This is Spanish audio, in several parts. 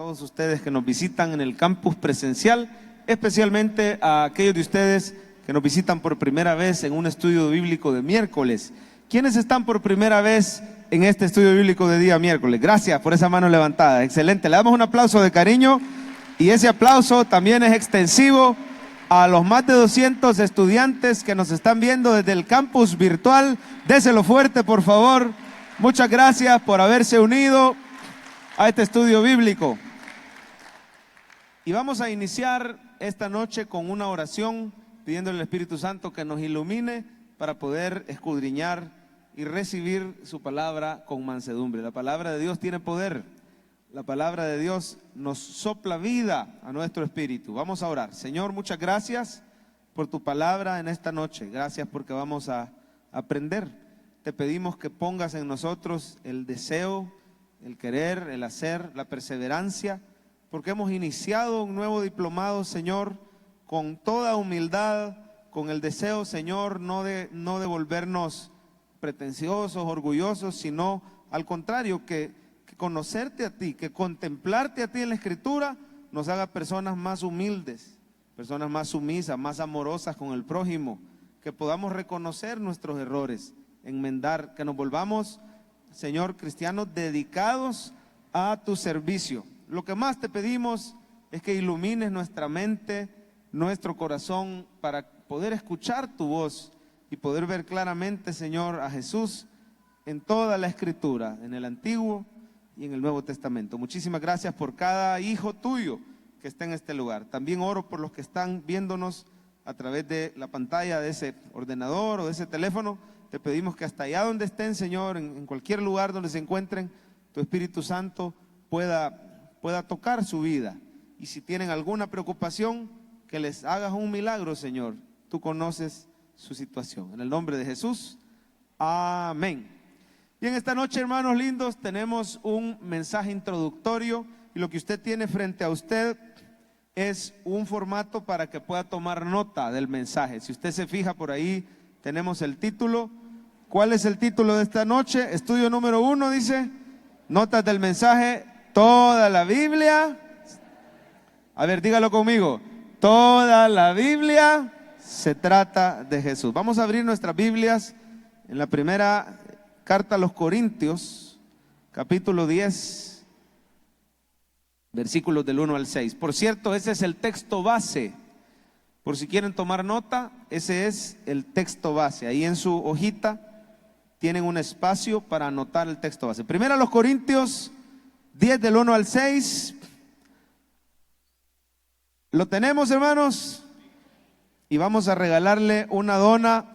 todos ustedes que nos visitan en el campus presencial, especialmente a aquellos de ustedes que nos visitan por primera vez en un estudio bíblico de miércoles. ¿Quiénes están por primera vez en este estudio bíblico de día miércoles? Gracias por esa mano levantada, excelente. Le damos un aplauso de cariño y ese aplauso también es extensivo a los más de 200 estudiantes que nos están viendo desde el campus virtual. Déselo fuerte, por favor. Muchas gracias por haberse unido a este estudio bíblico. Y vamos a iniciar esta noche con una oración pidiéndole al Espíritu Santo que nos ilumine para poder escudriñar y recibir su palabra con mansedumbre. La palabra de Dios tiene poder. La palabra de Dios nos sopla vida a nuestro espíritu. Vamos a orar. Señor, muchas gracias por tu palabra en esta noche. Gracias porque vamos a aprender. Te pedimos que pongas en nosotros el deseo, el querer, el hacer, la perseverancia, porque hemos iniciado un nuevo diplomado, Señor, con toda humildad, con el deseo, Señor, no de volvernos pretenciosos, orgullosos, sino al contrario, que conocerte a ti, que contemplarte a ti en la Escritura nos haga personas más humildes, personas más sumisas, más amorosas con el prójimo, que podamos reconocer nuestros errores, enmendar, que nos volvamos, Señor, cristianos dedicados a tu servicio. Lo que más te pedimos es que ilumines nuestra mente, nuestro corazón, para poder escuchar tu voz y poder ver claramente, Señor, a Jesús en toda la Escritura, en el Antiguo y en el Nuevo Testamento. Muchísimas gracias por cada hijo tuyo que está en este lugar. También oro por los que están viéndonos a través de la pantalla de ese ordenador o de ese teléfono. Te pedimos que hasta allá donde estén, Señor, en cualquier lugar donde se encuentren, tu Espíritu Santo pueda tocar su vida. Y si tienen alguna preocupación, que les hagas un milagro, Señor. Tú conoces su situación. En el nombre de Jesús, amén. Bien, esta noche, hermanos lindos, tenemos un mensaje introductorio y lo que usted tiene frente a usted es un formato para que pueda tomar nota del mensaje. Si usted se fija por ahí, tenemos el título. ¿Cuál es el título de esta noche? Estudio número 1 dice, notas del mensaje, toda la Biblia. A ver, dígalo conmigo. Toda la Biblia se trata de Jesús. Vamos a abrir nuestras Biblias en la primera carta a los Corintios, capítulo 10, versículos del 1 al 6. Por cierto, ese es el texto base. Por si quieren tomar nota, ese es el texto base. Ahí en su hojita tienen un espacio para anotar el texto base. Primero a los Corintios 10 del 1 al 6. ¿Lo tenemos, hermanos? Y vamos a regalarle una dona.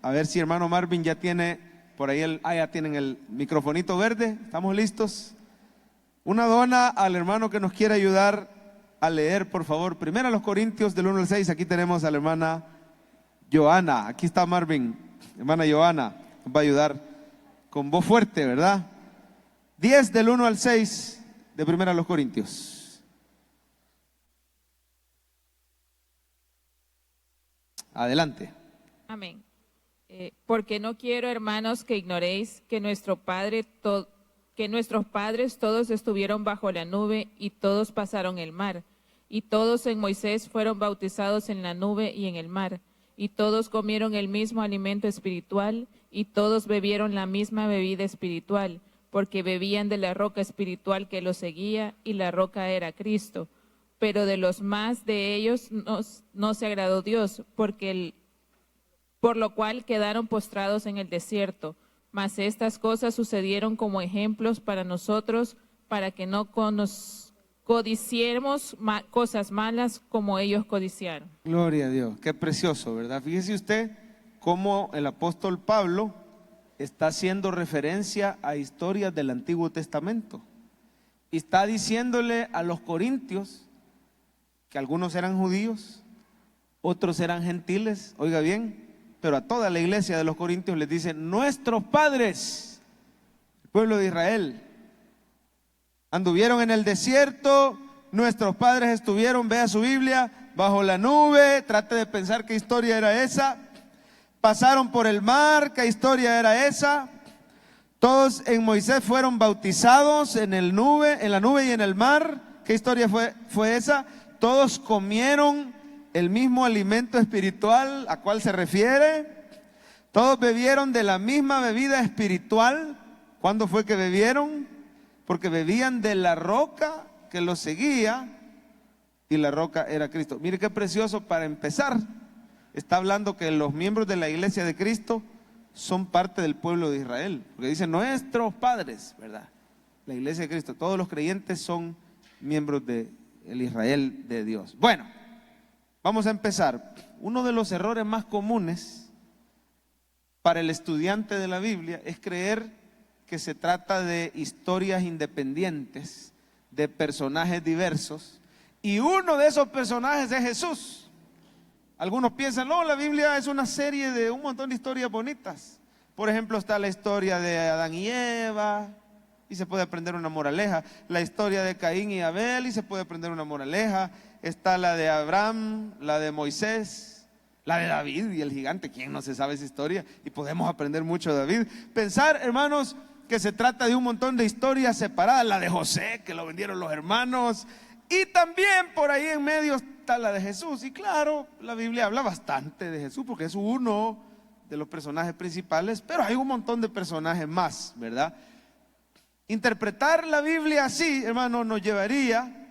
A ver si hermano Marvin ya tiene por ahí ya tienen el microfonito verde. ¿Estamos listos? Una dona al hermano que nos quiere ayudar a leer, por favor. Primero a los Corintios del 1 al 6. Aquí tenemos a la hermana Joana. Aquí está Marvin. Hermana Joana nos va a ayudar con voz fuerte, ¿verdad? 10 del 1 al 6 de primero a los Corintios. Adelante. Amén. Porque no quiero, hermanos, que ignoréis que nuestros padres todos estuvieron bajo la nube y todos pasaron el mar, y todos en Moisés fueron bautizados en la nube y en el mar, y todos comieron el mismo alimento espiritual, y todos bebieron la misma bebida espiritual, porque bebían de la roca espiritual que los seguía, y la roca era Cristo. Pero de los más de ellos no se agradó Dios, por lo cual quedaron postrados en el desierto. Mas estas cosas sucedieron como ejemplos para nosotros, para que no codiciemos cosas malas como ellos codiciaron. Gloria a Dios, qué precioso, ¿verdad? Fíjese usted cómo el apóstol Pablo está haciendo referencia a historias del Antiguo Testamento. Y está diciéndole a los corintios que algunos eran judíos, otros eran gentiles, oiga bien, pero a toda la iglesia de los Corintios les dice, nuestros padres, el pueblo de Israel, anduvieron en el desierto, nuestros padres estuvieron, vea su Biblia, bajo la nube, trate de pensar qué historia era esa, pasaron por el mar, qué historia era esa, todos en Moisés fueron bautizados en la nube y en el mar, ¿Qué historia fue esa? Todos comieron el mismo alimento espiritual. ¿A cuál se refiere? Todos bebieron de la misma bebida espiritual. ¿Cuándo fue que bebieron? Porque bebían de la roca que los seguía, y la roca era Cristo. Mire qué precioso. Para empezar, está hablando que los miembros de la iglesia de Cristo son parte del pueblo de Israel, porque dice nuestros padres, ¿verdad? La iglesia de Cristo, todos los creyentes son miembros del Israel de Dios. Bueno, vamos a empezar. Uno de los errores más comunes para el estudiante de la Biblia es creer que se trata de historias independientes, de personajes diversos, y uno de esos personajes es Jesús. Algunos piensan, no, la Biblia es una serie de un montón de historias bonitas. Por ejemplo, está la historia de Adán y Eva, y se puede aprender una moraleja. La historia de Caín y Abel, y se puede aprender una moraleja. Está la de Abraham, la de Moisés, la de David y el gigante. ¿Quién no se sabe esa historia? Y podemos aprender mucho de David. Pensar, hermanos, que se trata de un montón de historias separadas. La de José, que lo vendieron los hermanos. Y también por ahí en medio está la de Jesús. Y claro, la Biblia habla bastante de Jesús porque es uno de los personajes principales, pero hay un montón de personajes más, ¿verdad? Interpretar la Biblia así, hermano, nos llevaría,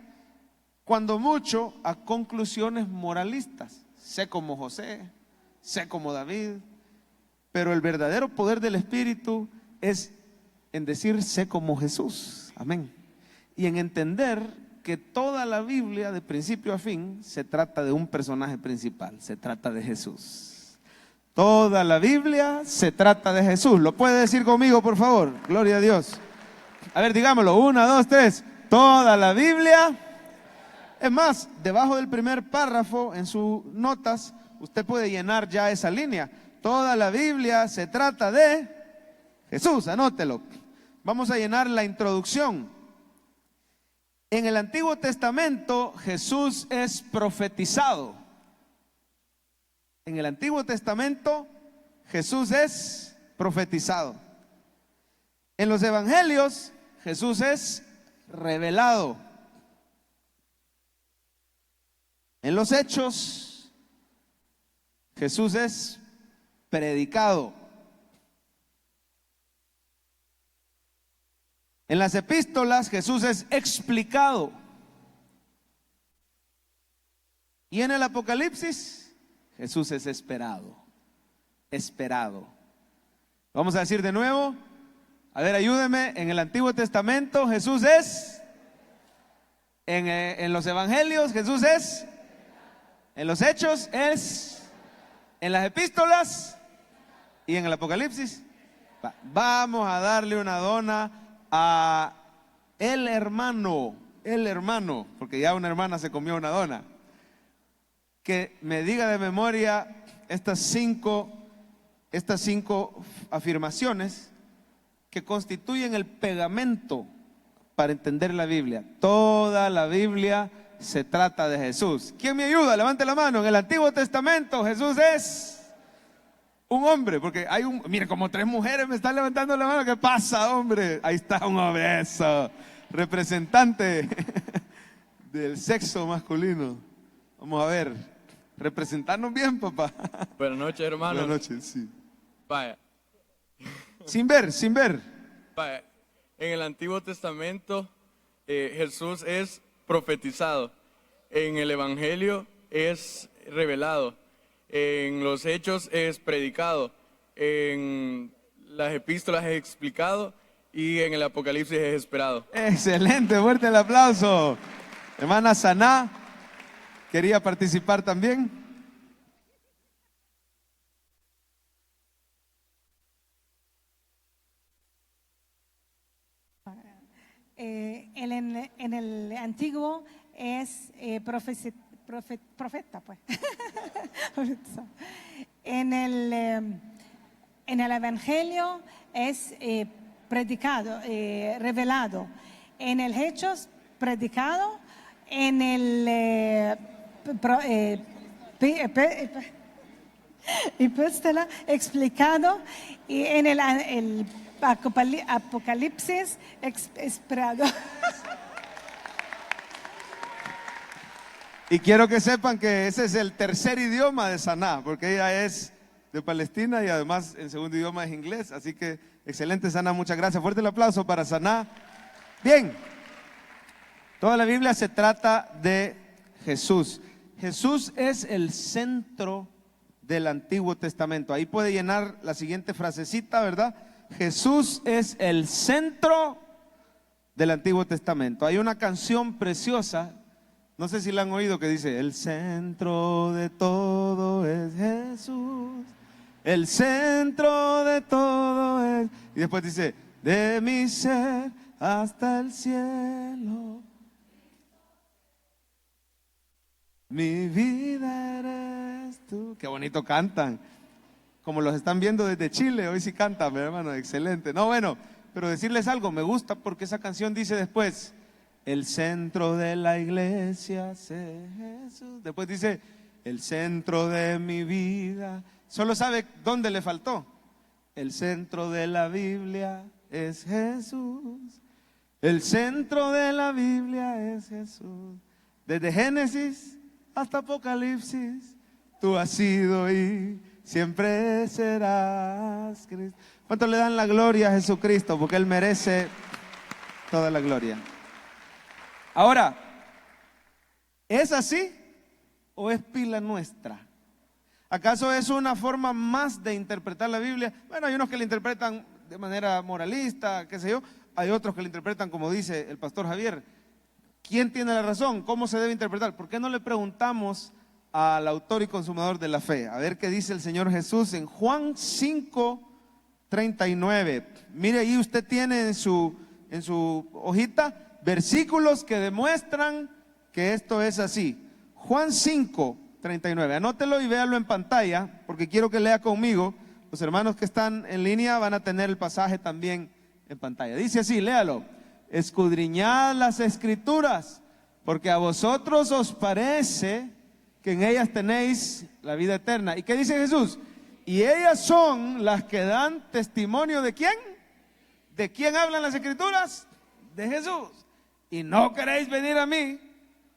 cuando mucho, a conclusiones moralistas. Sé como José, sé como David, pero el verdadero poder del Espíritu es en decir sé como Jesús, amén, y en entender que toda la Biblia, de principio a fin, se trata de un personaje principal, se trata de Jesús. Toda la Biblia se trata de Jesús. ¿Lo puede decir conmigo, por favor? Gloria a Dios. A ver, digámoslo, 1, 2, 3. Toda la Biblia. Es más, debajo del primer párrafo, en sus notas, usted puede llenar ya esa línea. Toda la Biblia se trata de Jesús, anótelo. Vamos a llenar la introducción. En el Antiguo Testamento Jesús es profetizado. En el Antiguo Testamento Jesús es profetizado. En los Evangelios Jesús es revelado. En los Hechos Jesús es predicado. En las epístolas Jesús es explicado. Y en el Apocalipsis Jesús es esperado. Esperado. Vamos a decir de nuevo. A ver, ayúdeme. En el Antiguo Testamento Jesús es. En los Evangelios Jesús es. En los Hechos es. En las epístolas y en el Apocalipsis. Vamos a darle una dona a el hermano, porque ya una hermana se comió una dona, que me diga de memoria estas cinco afirmaciones que constituyen el pegamento para entender la Biblia. Toda la Biblia se trata de Jesús. ¿Quién me ayuda? Levante la mano. En el Antiguo Testamento Jesús es un hombre, porque hay mire, como 3 mujeres me están levantando la mano. ¿Qué pasa, hombre? Ahí está un obeso, representante del sexo masculino. Vamos a ver, representarnos bien, papá. Buenas noches, hermano. Buenas noches, sí. Vaya. Sin ver. Vaya. En el Antiguo Testamento Jesús es profetizado. En el Evangelio es revelado. En los Hechos es predicado, en las epístolas es explicado y en el Apocalipsis es esperado. Excelente, fuerte el aplauso. Hermana Saná, ¿quería participar también? En el antiguo es profeta, pues. En el Evangelio es predicado, revelado. En el Hechos, predicado. En el epístola, explicado. Y en el Apocalipsis, esperado. Y quiero que sepan que ese es el tercer idioma de Saná, porque ella es de Palestina y además el segundo idioma es inglés. Así que excelente, Saná, muchas gracias. Fuerte el aplauso para Saná. Bien, toda la Biblia se trata de Jesús. Jesús es el centro del Antiguo Testamento. Ahí puede llenar la siguiente frasecita, ¿verdad? Jesús es el centro del Antiguo Testamento. Hay una canción preciosa, no sé si la han oído, que dice: el centro de todo es Jesús, el centro de todo es... Y después dice: de mi ser hasta el cielo, mi vida eres tú. Qué bonito cantan. Como los están viendo desde Chile, hoy sí cantan, mi hermano, excelente. No, bueno, pero decirles algo, me gusta porque esa canción dice después: el centro de la iglesia es Jesús. Después dice: el centro de mi vida. Solo sabe dónde le faltó. El centro de la Biblia es Jesús. El centro de la Biblia es Jesús. Desde Génesis hasta Apocalipsis, tú has sido y siempre serás Cristo. ¿Cuánto le dan la gloria a Jesucristo? Porque Él merece toda la gloria. Ahora, ¿es así o es pila nuestra? ¿Acaso es una forma más de interpretar la Biblia? Bueno, hay unos que la interpretan de manera moralista, qué sé yo. Hay otros que la interpretan como dice el pastor Javier. ¿Quién tiene la razón? ¿Cómo se debe interpretar? ¿Por qué no le preguntamos al autor y consumador de la fe? A ver qué dice el Señor Jesús en Juan 5:39. Mire, ahí usted tiene en su hojita versículos que demuestran que esto es así. Juan 5:39. Anótelo y véalo en pantalla, porque quiero que lea conmigo. Los hermanos que están en línea van a tener el pasaje también en pantalla. Dice así, léalo: escudriñad las escrituras, porque a vosotros os parece que en ellas tenéis la vida eterna. ¿Y qué dice Jesús? Y ellas son las que dan testimonio ¿de quién? ¿De quién hablan las escrituras? De Jesús. Y no queréis venir a mí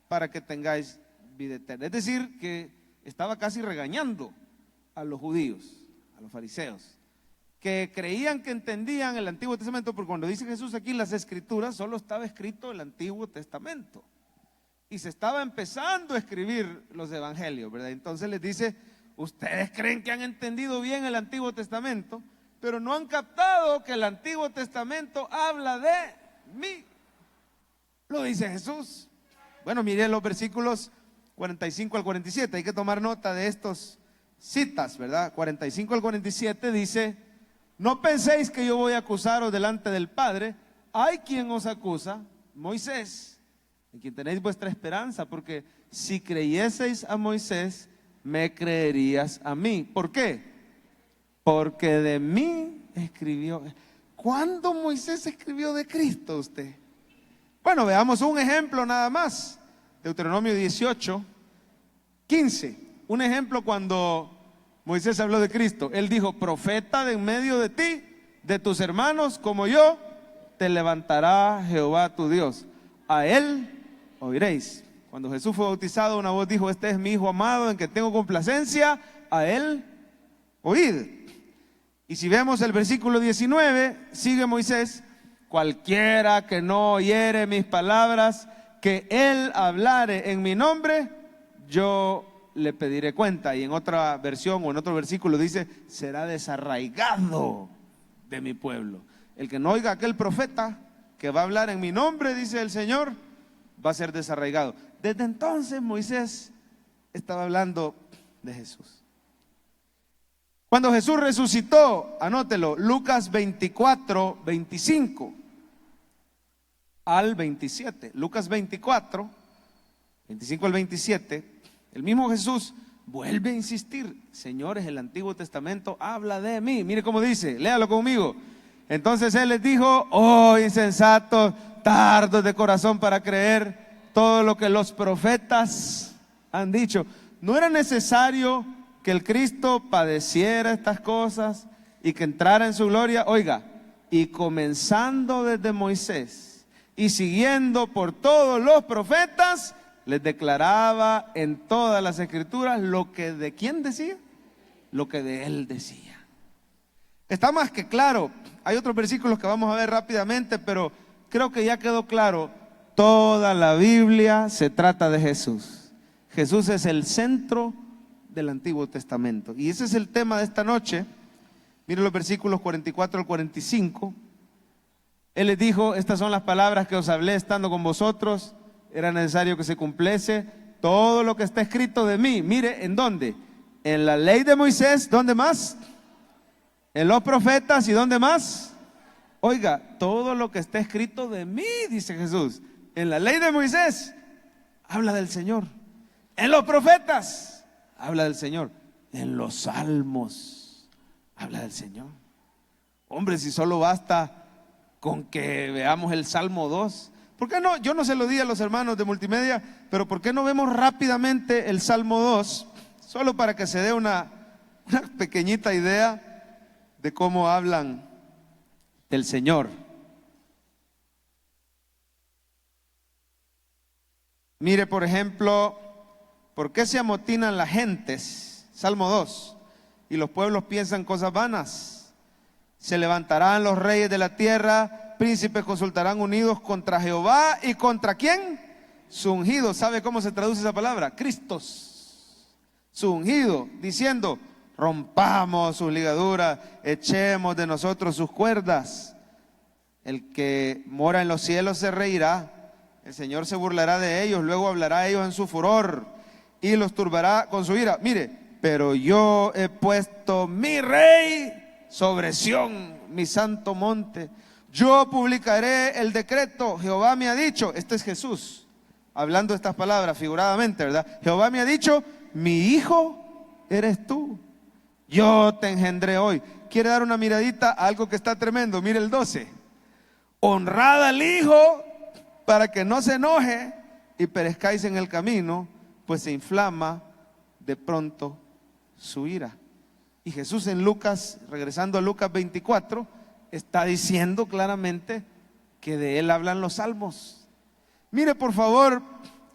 para que tengáis vida eterna. Es decir, que estaba casi regañando a los judíos, a los fariseos, que creían que entendían el Antiguo Testamento, porque cuando dice Jesús aquí las escrituras, solo estaba escrito el Antiguo Testamento. Y se estaba empezando a escribir los evangelios, ¿verdad? Entonces les dice: ustedes creen que han entendido bien el Antiguo Testamento, pero no han captado que el Antiguo Testamento habla de mí. Lo dice Jesús. Bueno, mire los versículos 45 al 47. Hay que tomar nota de estos citas, ¿verdad? 45 al 47 dice: no penséis que yo voy a acusaros delante del Padre. Hay quien os acusa, Moisés, en quien tenéis vuestra esperanza, porque si creyeseis a Moisés, me creerías a mí. ¿Por qué? Porque de mí escribió. ¿Cuándo Moisés escribió de Cristo usted? Bueno, veamos un ejemplo nada más. Deuteronomio 18:15. Un ejemplo cuando Moisés habló de Cristo. Él dijo: profeta de en medio de ti, de tus hermanos como yo, te levantará Jehová tu Dios. A él oiréis. Cuando Jesús fue bautizado, una voz dijo: este es mi Hijo amado en que tengo complacencia, a él oíd. Y si vemos el versículo 19, sigue Moisés: cualquiera que no oyere mis palabras, que él hablare en mi nombre, yo le pediré cuenta. Y en otra versión o en otro versículo dice: será desarraigado de mi pueblo. El que no oiga a aquel profeta que va a hablar en mi nombre, dice el Señor, va a ser desarraigado. Desde entonces Moisés estaba hablando de Jesús. Cuando Jesús resucitó, anótelo, Lucas 24:25 al 27. Lucas 24:25 al 27. El mismo Jesús vuelve a insistir: señores, el Antiguo Testamento habla de mí. Mire cómo dice, léalo conmigo. Entonces él les dijo: oh insensatos, tardos de corazón para creer todo lo que los profetas han dicho. ¿No era necesario que el Cristo padeciera estas cosas y que entrara en su gloria? Oiga, y comenzando desde Moisés y siguiendo por todos los profetas, les declaraba en todas las escrituras lo que de quién decía, lo que de él decía. Está más que claro. Hay otros versículos que vamos a ver rápidamente, pero creo que ya quedó claro. Toda la Biblia se trata de Jesús. Jesús es el centro del Antiguo Testamento. Y ese es el tema de esta noche. Miren los versículos 44 al 45. Él les dijo: estas son las palabras que os hablé estando con vosotros. Era necesario que se cumpliese todo lo que está escrito de mí. Mire, ¿en dónde? En la ley de Moisés. ¿Dónde más? En los profetas. ¿Y dónde más? Oiga, todo lo que está escrito de mí, dice Jesús. En la ley de Moisés habla del Señor. En los profetas habla del Señor. En los salmos habla del Señor. Hombre, si solo basta con que veamos el Salmo 2. ¿Por qué no? Yo no se lo di a los hermanos de multimedia, pero ¿por qué no vemos rápidamente el Salmo 2? Solo para que se dé una pequeñita idea de cómo hablan del Señor. Mire, por ejemplo, ¿por qué se amotinan las gentes? Salmo 2. Y los pueblos piensan cosas vanas. Se levantarán los reyes de la tierra, príncipes consultarán unidos contra Jehová. ¿Y contra quién? Su ungido. ¿Sabe cómo se traduce esa palabra? Cristos. Su ungido, diciendo: rompamos sus ligaduras, echemos de nosotros sus cuerdas. El que mora en los cielos se reirá. El Señor se burlará de ellos, luego hablará a ellos en su furor y los turbará con su ira. Mire, pero yo he puesto mi rey sobre Sión, mi santo monte. Yo publicaré el decreto. Jehová me ha dicho, este es Jesús hablando estas palabras figuradamente, ¿verdad? Jehová me ha dicho: mi hijo eres tú, yo te engendré hoy. ¿Quiere dar una miradita a algo que está tremendo? Mire el 12. Honrad al hijo para que no se enoje y perezcáis en el camino, pues se inflama de pronto su ira. Y Jesús en Lucas, regresando a Lucas 24, está diciendo claramente que de él hablan los salmos. Mire, por favor,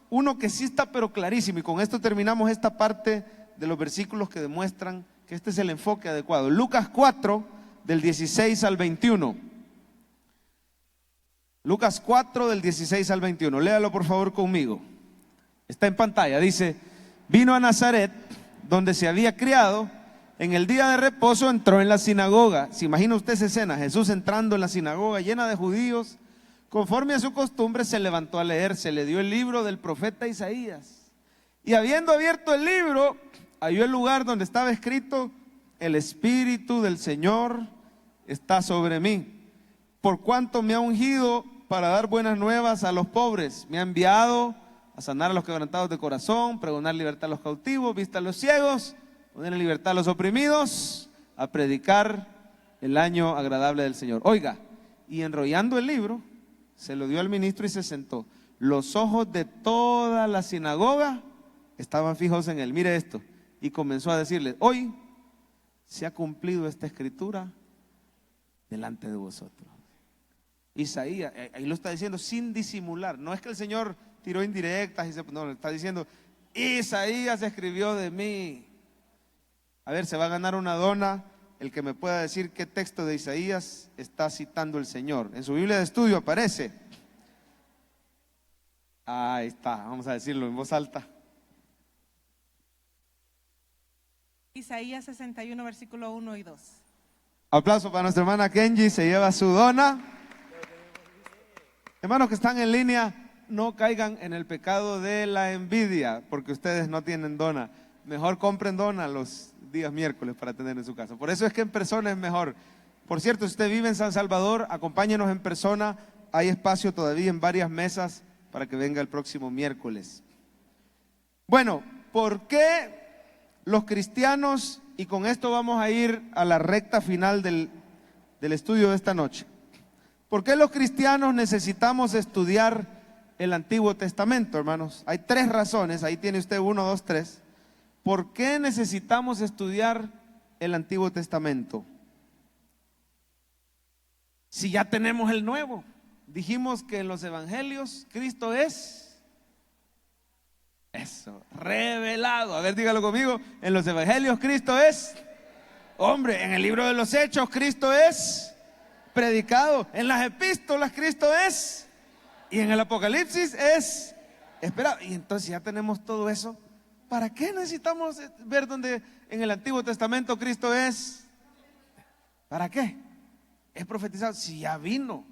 uno que sí está pero clarísimo, y con esto terminamos esta parte de los versículos que demuestran que este es el enfoque adecuado. Lucas 4, del 16 al 21. Lucas 4, del 16 al 21. Léalo por favor conmigo. Está en pantalla. Dice: vino a Nazaret, donde se había criado. En el día de reposo entró en la sinagoga. ¿Se imagina usted esa escena? Jesús entrando en la sinagoga llena de judíos. Conforme a su costumbre se levantó a leer. Se le dio el libro del profeta Isaías. Y habiendo abierto el libro, halló el lugar donde estaba escrito: el Espíritu del Señor está sobre mí, por cuanto me ha ungido para dar buenas nuevas a los pobres. Me ha enviado a sanar a los quebrantados de corazón, pregonar libertad a los cautivos, vista a los ciegos, poner en libertad a los oprimidos, a predicar el año agradable del Señor. Oiga, y enrollando el libro, se lo dio al ministro y se sentó. Los ojos de toda la sinagoga estaban fijos en él. Mire esto. Y comenzó a decirles: hoy se ha cumplido esta escritura delante de vosotros. Isaías, ahí lo está diciendo sin disimular. No es que el Señor tiró indirectas, no, está diciendo: Isaías escribió de mí. A ver, se va a ganar una dona el que me pueda decir qué texto de Isaías está citando el Señor. En su Biblia de estudio aparece. Ahí está, vamos a decirlo en voz alta. Isaías 61, versículo 1 y 2. Aplauso para nuestra hermana Kenji, se lleva su dona. Hermanos que están en línea, no caigan en el pecado de la envidia, porque ustedes no tienen dona. Mejor compren dona los días miércoles para tener en su casa. Por eso es que en persona es mejor. Por cierto, si usted vive en San Salvador, acompáñenos en persona. Hay espacio todavía en varias mesas para que venga el próximo miércoles. Bueno, ¿por qué los cristianos, y con esto vamos a ir a la recta final del estudio de esta noche, ¿por qué los cristianos necesitamos estudiar el Antiguo Testamento, hermanos? Hay 3 razones, ahí tiene usted 1, 2, 3. ¿Por qué necesitamos estudiar el Antiguo Testamento? Si ya tenemos el Nuevo. Dijimos que en los evangelios Cristo es Eso, revelado. A ver, dígalo conmigo. En los evangelios Cristo es hombre. En el libro de los Hechos Cristo es predicado. En las epístolas Cristo es. Y en el Apocalipsis es esperado. Y entonces ya tenemos todo eso. ¿Para qué necesitamos ver donde en el Antiguo Testamento Cristo es? ¿Para qué? Es profetizado. Si ya vino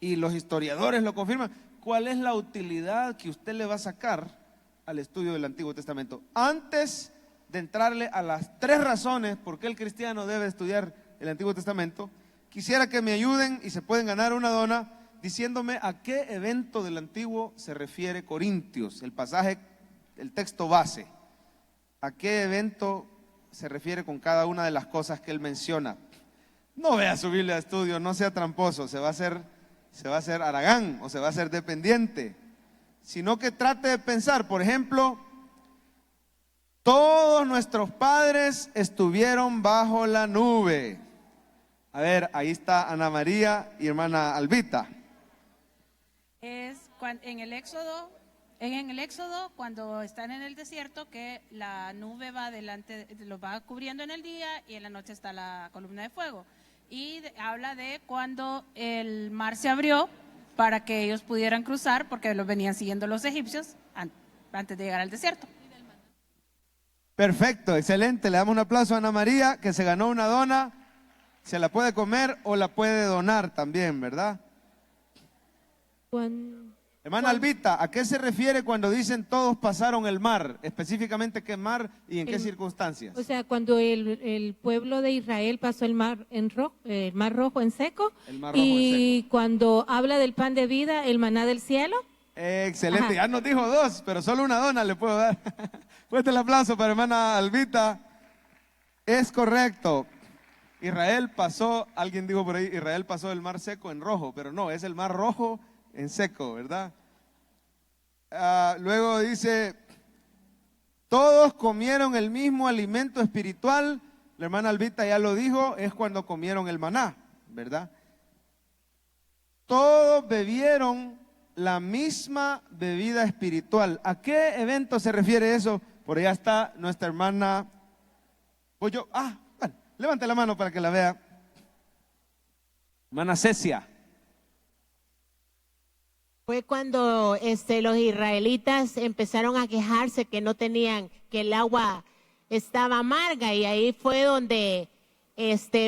y los historiadores lo confirman, ¿cuál es la utilidad que usted le va a sacar al estudio del Antiguo Testamento? Antes de entrarle a las 3 razones por qué el cristiano debe estudiar el Antiguo Testamento, quisiera que me ayuden y se pueden ganar una dona diciéndome a qué evento del Antiguo se refiere Corintios, el pasaje, el texto base. ¿A qué evento se refiere con cada una de las cosas que él menciona? No vea su Biblia de estudio, no sea tramposo, se va a hacer haragán o se va a hacer dependiente, sino que trate de pensar, por ejemplo, todos nuestros padres estuvieron bajo la nube. A ver, ahí está Ana María y hermana Albita. Es en el Éxodo, cuando están en el desierto, que la nube va delante, los va cubriendo en el día y en la noche está la columna de fuego. Y habla de cuando el mar se abrió para que ellos pudieran cruzar, porque los venían siguiendo los egipcios antes de llegar al desierto. Perfecto, excelente. Le damos un aplauso a Ana María, que se ganó una dona. Se la puede comer o la puede donar también, ¿verdad? Hermana Albita, ¿a qué se refiere cuando dicen todos pasaron el mar? Específicamente, ¿qué mar y en qué circunstancias? O sea, cuando el pueblo de Israel pasó el mar rojo en seco, El mar rojo en seco. Cuando habla del pan de vida, el maná del cielo. Excelente, Ajá. ya nos dijo 2, pero solo una dona le puedo dar. Fuerte el aplauso para hermana Albita. Es correcto. Israel pasó, alguien dijo por ahí, Israel pasó el mar seco en rojo, pero no, es el mar rojo en seco, ¿verdad? Luego dice, todos comieron el mismo alimento espiritual. La hermana Albita ya lo dijo, es cuando comieron el maná, ¿verdad? Todos bebieron la misma bebida espiritual. ¿A qué evento se refiere eso? Por allá está nuestra hermana. Pues yo, bueno, levante la mano para que la vea. Hermana Cecia. Fue cuando los israelitas empezaron a quejarse que no tenían, que el agua estaba amarga, y ahí fue donde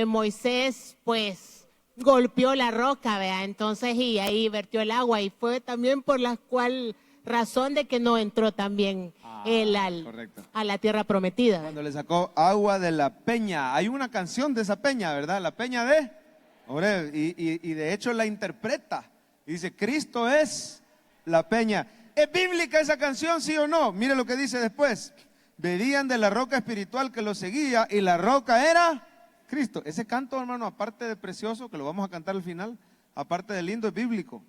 Moisés pues golpeó la roca, ¿vea? Entonces, y ahí vertió el agua, y fue también por la cual razón de que no entró también él a la tierra prometida. Cuando le sacó agua de la peña. Hay una canción de esa peña, ¿verdad? La peña de Oreb, y de hecho la interpreta. Y dice, Cristo es la peña. ¿Es bíblica esa canción, sí o no? Mire lo que dice después. Bebían de la roca espiritual que los seguía, y la roca era Cristo. Ese canto, hermano, aparte de precioso, que lo vamos a cantar al final, aparte de lindo, es bíblico.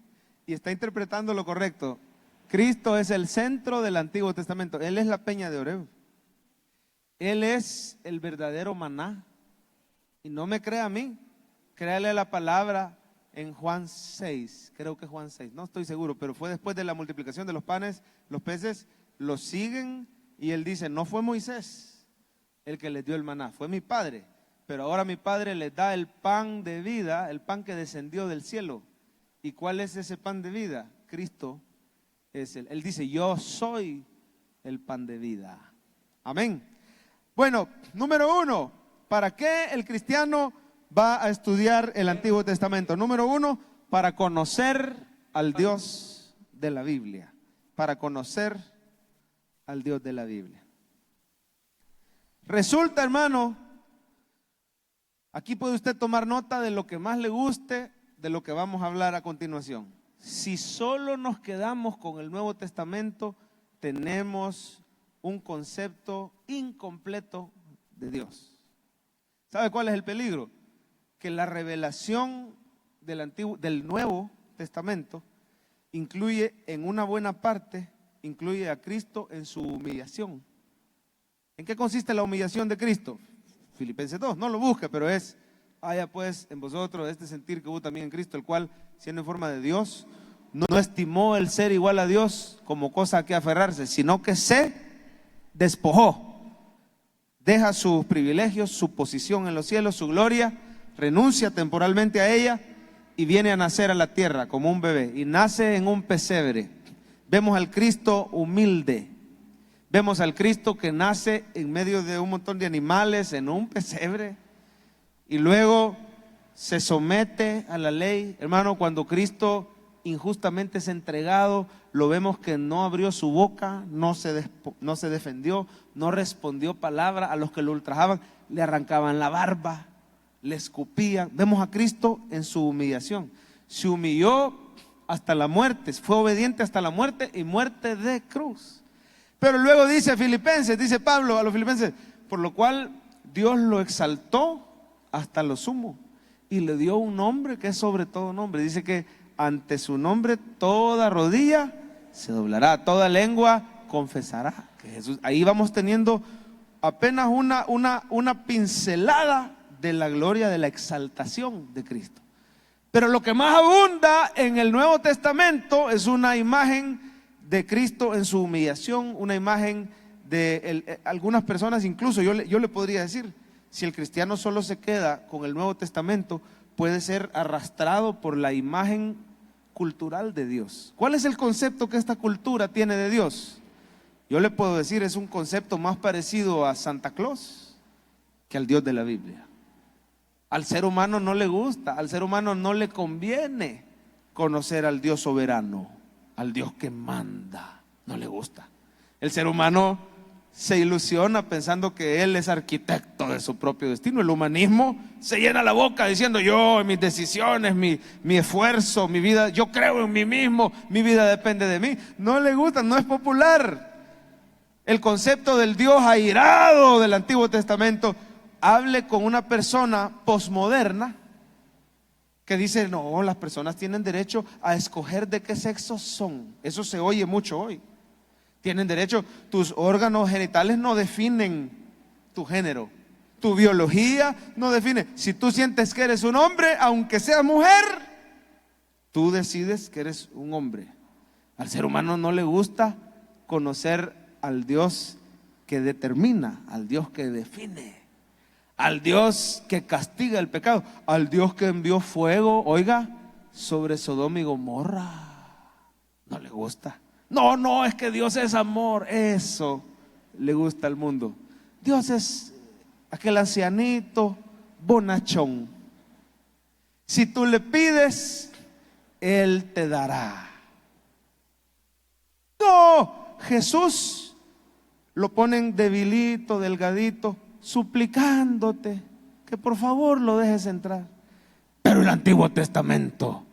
Y está interpretando lo correcto. Cristo es el centro del Antiguo Testamento. Él es la peña de Oreb. Él es el verdadero maná. Y no me crea a mí, créale la palabra en Juan 6, creo que Juan 6, no estoy seguro, pero fue después de la multiplicación de los panes, los peces los siguen, y él dice, no fue Moisés el que les dio el maná, fue mi Padre, pero ahora mi Padre les da el pan de vida, el pan que descendió del cielo. ¿Y cuál es ese pan de vida? Cristo es él. Él dice, yo soy el pan de vida. Amén. Bueno, número 1, ¿para qué el cristiano va a estudiar el Antiguo Testamento? Número 1, para conocer al Dios de la Biblia. Para conocer al Dios de la Biblia. Resulta, hermano, aquí puede usted tomar nota de lo que más le guste de lo que vamos a hablar a continuación. Si solo nos quedamos con el Nuevo Testamento, tenemos un concepto incompleto de Dios. ¿Sabe cuál es el peligro? Que la revelación del Nuevo Testamento incluye en una buena parte, incluye a Cristo en su humillación. ¿En qué consiste la humillación de Cristo? Filipenses 2, no lo busque, pero haya pues en vosotros este sentir que hubo también en Cristo, el cual, siendo en forma de Dios, no estimó el ser igual a Dios como cosa a que aferrarse, sino que se despojó, deja sus privilegios, su posición en los cielos, su gloria, renuncia temporalmente a ella y viene a nacer a la tierra como un bebé, y nace en un pesebre. Vemos al Cristo humilde, vemos al Cristo que nace en medio de un montón de animales en un pesebre, y luego se somete a la ley. Hermano, cuando Cristo injustamente es entregado, lo vemos que no abrió su boca, no se defendió, no respondió palabra. A los que lo ultrajaban le arrancaban la barba, le escupían. Vemos a Cristo en su humillación, se humilló hasta la muerte, fue obediente hasta la muerte, y muerte de cruz. Pero luego dice Filipenses, dice Pablo a los filipenses, por lo cual Dios lo exaltó hasta lo sumo y le dio un nombre que es sobre todo nombre. Dice que ante su nombre toda rodilla se doblará, toda lengua confesará que Jesús. Ahí vamos teniendo apenas una pincelada de la gloria, de la exaltación de Cristo. Pero lo que más abunda en el Nuevo Testamento es una imagen de Cristo en su humillación, una imagen de algunas personas. Incluso yo le podría decir, si el cristiano solo se queda con el Nuevo Testamento, puede ser arrastrado por la imagen cultural de Dios. ¿Cuál es el concepto que esta cultura tiene de Dios? Yo le puedo decir, es un concepto más parecido a Santa Claus que al Dios de la Biblia. Al ser humano no le gusta, al ser humano no le conviene conocer al Dios soberano, al Dios que manda, no le gusta. El ser humano se ilusiona pensando que él es arquitecto de su propio destino. El humanismo se llena la boca diciendo: yo, mis decisiones, mi esfuerzo, mi vida, yo creo en mí mismo, mi vida depende de mí. No le gusta, no es popular. El concepto del Dios airado del Antiguo Testamento. Hable con una persona posmoderna que dice: no, las personas tienen derecho a escoger de qué sexo son. Eso se oye mucho hoy. Tienen derecho, tus órganos genitales no definen tu género, tu biología no define. Si tú sientes que eres un hombre, aunque seas mujer, tú decides que eres un hombre. Al ser humano no le gusta conocer al Dios que determina, al Dios que define, al Dios que castiga el pecado, al Dios que envió fuego, oiga, sobre Sodoma y Gomorra. No le gusta. No, es que Dios es amor. Eso le gusta al mundo. Dios es aquel ancianito bonachón. Si tú le pides, Él te dará. No, Jesús lo ponen debilito, delgadito, suplicándote que por favor lo dejes entrar. Pero el Antiguo Testamento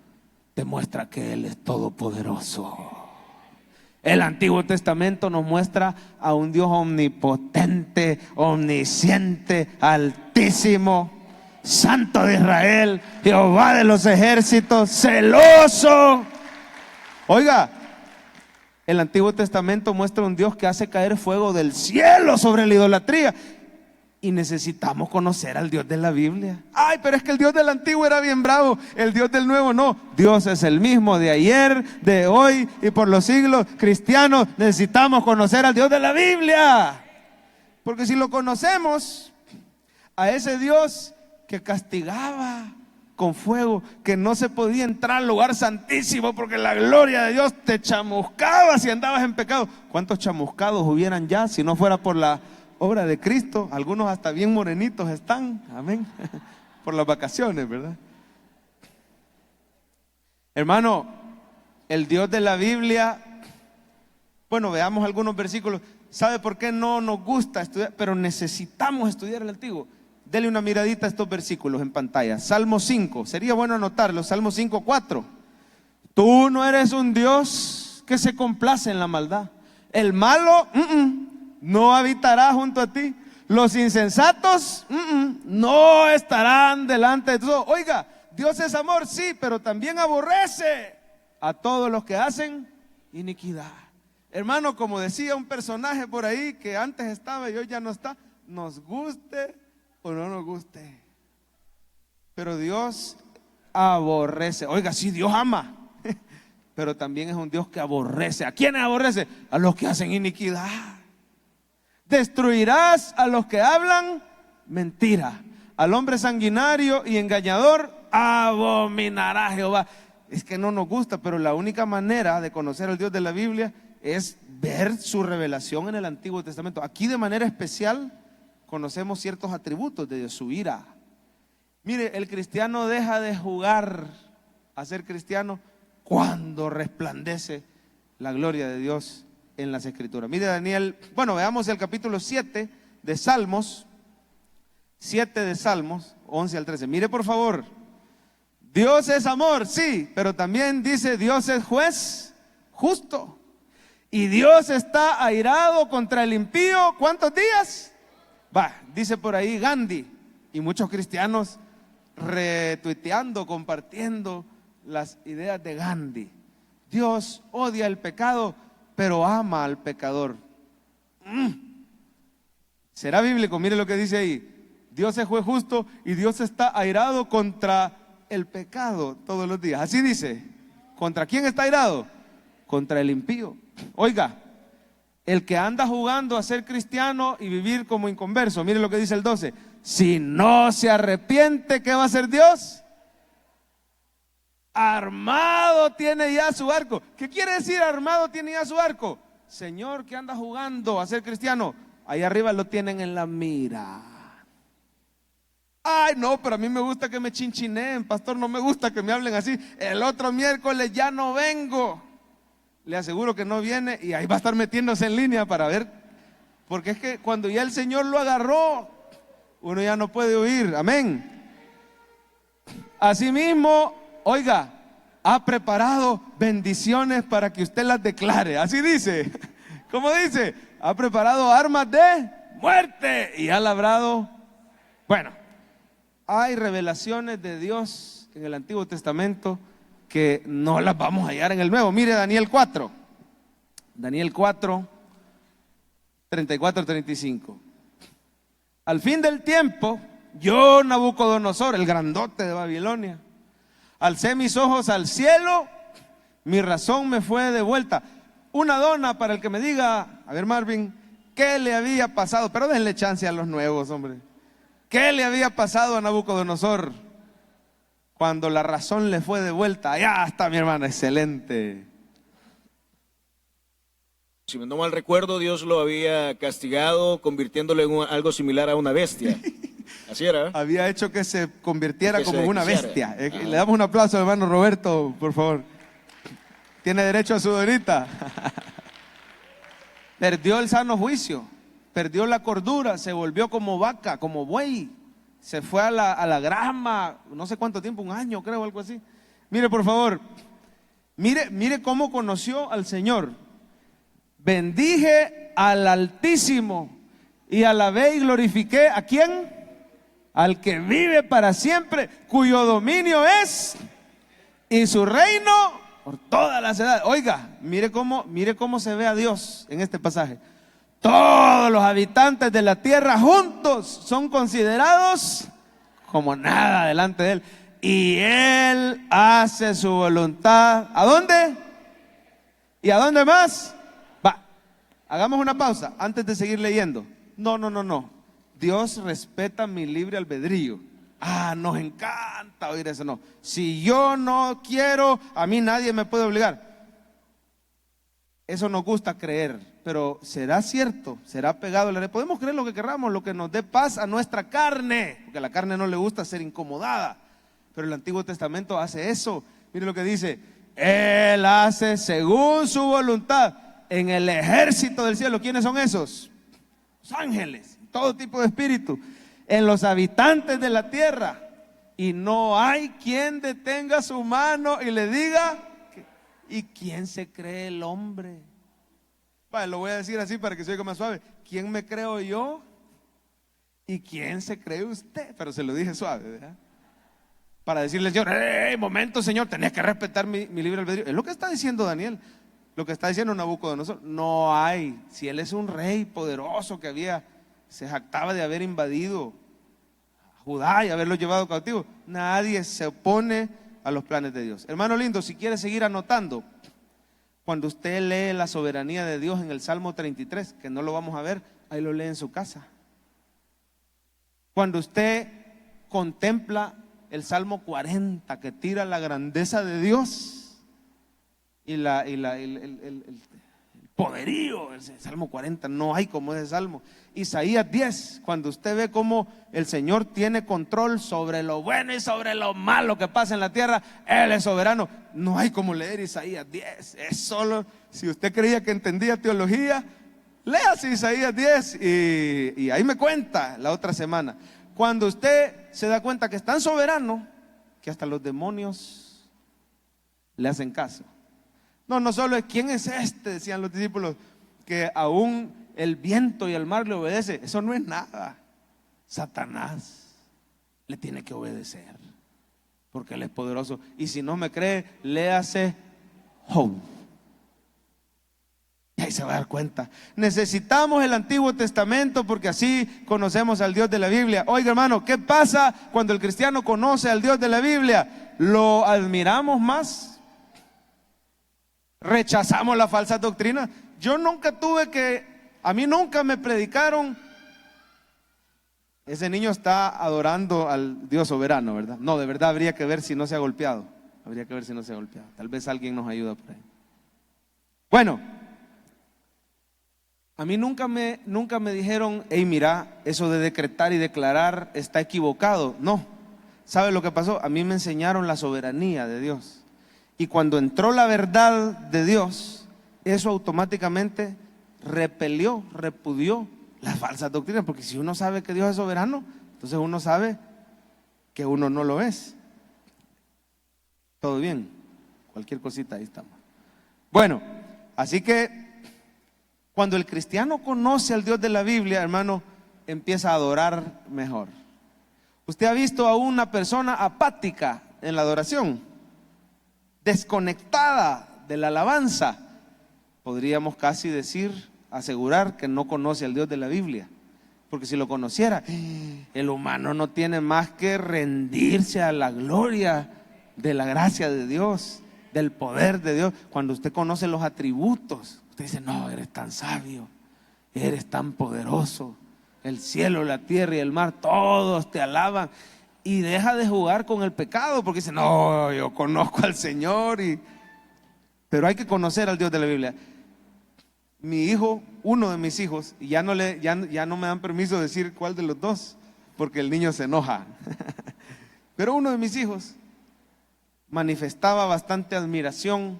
te muestra que Él es todopoderoso. El Antiguo Testamento nos muestra a un Dios omnipotente, omnisciente, altísimo, Santo de Israel, Jehová de los ejércitos, celoso. Oiga, el Antiguo Testamento muestra un Dios que hace caer fuego del cielo sobre la idolatría. Y necesitamos conocer al Dios de la Biblia. Ay, pero es que el Dios del Antiguo era bien bravo, el Dios del Nuevo no. Dios es el mismo de ayer, de hoy y por los siglos. Cristianos, necesitamos conocer al Dios de la Biblia. Porque si lo conocemos, a ese Dios que castigaba con fuego, que no se podía entrar al lugar santísimo porque la gloria de Dios te chamuscaba si andabas en pecado. ¿Cuántos chamuscados hubieran ya si no fuera por la obra de Cristo? Algunos hasta bien morenitos están, amén, por las vacaciones, ¿verdad? Hermano, el Dios de la Biblia, bueno, veamos algunos versículos. ¿Sabe por qué no nos gusta estudiar? Pero necesitamos estudiar el Antiguo. Dele una miradita a estos versículos en pantalla. Salmo 5, sería bueno anotarlo. Salmo 5:4. Tú no eres un Dios que se complace en la maldad. El malo, no habitará junto a ti. Los insensatos no estarán delante de todo. Oiga, Dios es amor, sí, pero también aborrece a todos los que hacen iniquidad. Hermano, como decía un personaje por ahí que antes estaba y hoy ya no está, nos guste o no nos guste, pero Dios aborrece. Oiga, sí, Dios ama, pero también es un Dios que aborrece. ¿A quiénes aborrece? A los que hacen iniquidad. Destruirás a los que hablan mentira. Al hombre sanguinario y engañador abominará Jehová. Es que no nos gusta, pero la única manera de conocer al Dios de la Biblia es ver su revelación en el Antiguo Testamento. Aquí de manera especial conocemos ciertos atributos de Dios, su ira. Mire, el cristiano deja de jugar a ser cristiano cuando resplandece la gloria de Dios en las Escrituras. Mire Daniel, bueno, veamos el capítulo 7 de Salmos, 7 de Salmos, 11 al 13. Mire por favor, Dios es amor, sí, pero también dice Dios es juez justo. Y Dios está airado contra el impío, ¿cuántos días? Dice por ahí Gandhi, y muchos cristianos retuiteando, compartiendo las ideas de Gandhi. Dios odia el pecado, pero ama al pecador. ¿Será bíblico? Mire lo que dice ahí. Dios es juez justo y Dios está airado contra el pecado todos los días. Así dice. ¿Contra quién está airado? Contra el impío. Oiga, el que anda jugando a ser cristiano y vivir como inconverso, mire lo que dice el 12. Si no se arrepiente, ¿qué va a hacer Dios? Armado tiene ya su arco. ¿Qué quiere decir armado tiene ya su arco? Señor que anda jugando a ser cristiano, ahí arriba lo tienen en la mira. Ay, no, pero a mí me gusta que me chinchineen, pastor, no me gusta que me hablen así. El otro miércoles ya no vengo. Le aseguro que no viene y ahí va a estar metiéndose en línea para ver. Porque es que cuando ya el Señor lo agarró, uno ya no puede huir. Amén. Asimismo, oiga, ha preparado bendiciones para que usted las declare. Así dice. ¿Cómo dice? Ha preparado armas de muerte y ha labrado. Bueno, hay revelaciones de Dios en el Antiguo Testamento que no las vamos a hallar en el Nuevo. Mire Daniel 4. Daniel 4, 34-35. Al fin del tiempo, yo, Nabucodonosor, el grandote de Babilonia, alcé mis ojos al cielo, mi razón me fue devuelta. Una dona para el que me diga, a ver Marvin, ¿qué le había pasado? Pero denle chance a los nuevos, hombre. ¿Qué le había pasado a Nabucodonosor cuando la razón le fue devuelta? Ya está mi hermano, excelente. Si no mal recuerdo, Dios lo había castigado convirtiéndolo en algo similar a una bestia. Así era. Había hecho que se convirtiera que como se una desquiciara. bestia. Le damos un aplauso al hermano Roberto, por favor. Tiene derecho a su donita. Perdió el sano juicio, perdió la cordura, se volvió como vaca, como buey. Se fue a la grama, no sé cuánto tiempo, un año creo, algo así. Mire por favor, mire cómo conoció al Señor. Bendije al Altísimo y alabé y glorifiqué ¿a quién? Al que vive para siempre, cuyo dominio es y su reino por todas las edades. Oiga, mire cómo se ve a Dios en este pasaje. Todos los habitantes de la tierra juntos son considerados como nada delante de Él. Y Él hace su voluntad. ¿A dónde? ¿Y a dónde más? Hagamos una pausa antes de seguir leyendo. No. Dios respeta mi libre albedrío. Nos encanta oír eso. No. Si yo no quiero, a mí nadie me puede obligar. Eso nos gusta creer, pero ¿será cierto? ¿Será pegado? Podemos creer lo que queramos, lo que nos dé paz a nuestra carne, porque a la carne no le gusta ser incomodada. Pero el Antiguo Testamento hace eso. Mire lo que dice: Él hace según su voluntad en el ejército del cielo. ¿Quiénes son esos? Los ángeles, todo tipo de espíritu. En los habitantes de la tierra. Y no hay quien detenga su mano y le diga, ¿y quién se cree el hombre? Lo voy a decir así para que se oiga más suave. ¿Quién me creo yo? ¿Y quién se cree usted? Pero se lo dije suave, ¿verdad? Para decirle al Señor, momento Señor, tenés que respetar mi libre albedrío. Es lo que está diciendo Daniel. Lo que está diciendo Nabucodonosor. No hay, si él es un rey poderoso que se jactaba de haber invadido Judá y haberlo llevado cautivo, nadie se opone a los planes de Dios. Hermano lindo, si quiere seguir anotando, Cuando usted lee la soberanía de Dios en el Salmo 33, que no lo vamos a ver, ahí lo lee en su casa. Cuando usted contempla el Salmo 40, que tira la grandeza de Dios y el poderío, el Salmo 40, no hay como ese salmo. Isaías 10, cuando usted ve cómo el Señor tiene control sobre lo bueno y sobre lo malo que pasa en la tierra, Él es soberano. No hay como leer Isaías 10. Es solo, si usted creía que entendía teología, léase Isaías 10 y ahí me cuenta la otra semana. Cuando usted se da cuenta que es tan soberano que hasta los demonios le hacen caso. No solo es quién es este, decían los discípulos, que aún el viento y el mar le obedece. Eso no es nada. Satanás le tiene que obedecer porque Él es poderoso. Y si no me cree, léase Job. Y ahí se va a dar cuenta. Necesitamos el Antiguo Testamento porque así conocemos al Dios de la Biblia. Oiga, hermano, ¿qué pasa cuando el cristiano conoce al Dios de la Biblia? ¿Lo admiramos más? ¿Rechazamos la falsa doctrina? Yo nunca a mí nunca me predicaron: ese niño está adorando al Dios soberano, ¿verdad? No, de verdad habría que ver si no se ha golpeado. Habría que ver si no se ha golpeado. Tal vez alguien nos ayuda por ahí. Bueno, a mí nunca me dijeron: hey, mira, eso de decretar y declarar está equivocado. No. ¿Sabe lo que pasó? A mí me enseñaron la soberanía de Dios. Y cuando entró la verdad de Dios, eso automáticamente repudió las falsas doctrinas. Porque si uno sabe que Dios es soberano, entonces uno sabe que uno no lo es. Todo bien, cualquier cosita, ahí estamos. Bueno, así que cuando el cristiano conoce al Dios de la Biblia, hermano, empieza a adorar mejor. ¿Usted ha visto a una persona apática en la adoración? Desconectada de la alabanza. Podríamos casi asegurar que no conoce al Dios de la Biblia. Porque si lo conociera, el humano no tiene más que rendirse a la gloria de la gracia de Dios, del poder de Dios. Cuando usted conoce los atributos, usted dice: no, eres tan sabio, eres tan poderoso. El cielo, la tierra y el mar, todos te alaban. Y deja de jugar con el pecado porque dice: no, yo conozco al Señor. Pero hay que conocer al Dios de la Biblia. Mi hijo, uno de mis hijos, y ya no me dan permiso de decir cuál de los dos, porque el niño se enoja. Pero uno de mis hijos manifestaba bastante admiración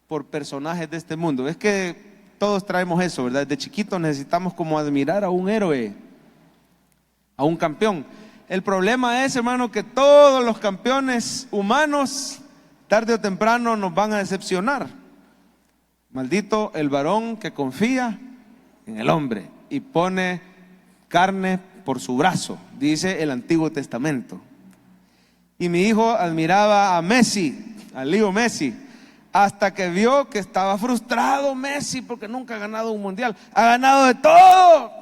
por personajes de este mundo. Es que todos traemos eso, ¿verdad? Desde chiquitos necesitamos como admirar a un héroe, a un campeón. El problema es, hermano, que todos los campeones humanos, tarde o temprano, nos van a decepcionar. Maldito el varón que confía en el hombre y pone carne por su brazo, dice el Antiguo Testamento. Y mi hijo admiraba a Messi, a Leo Messi, hasta que vio que estaba frustrado Messi porque nunca ha ganado un mundial. Ha ganado de todo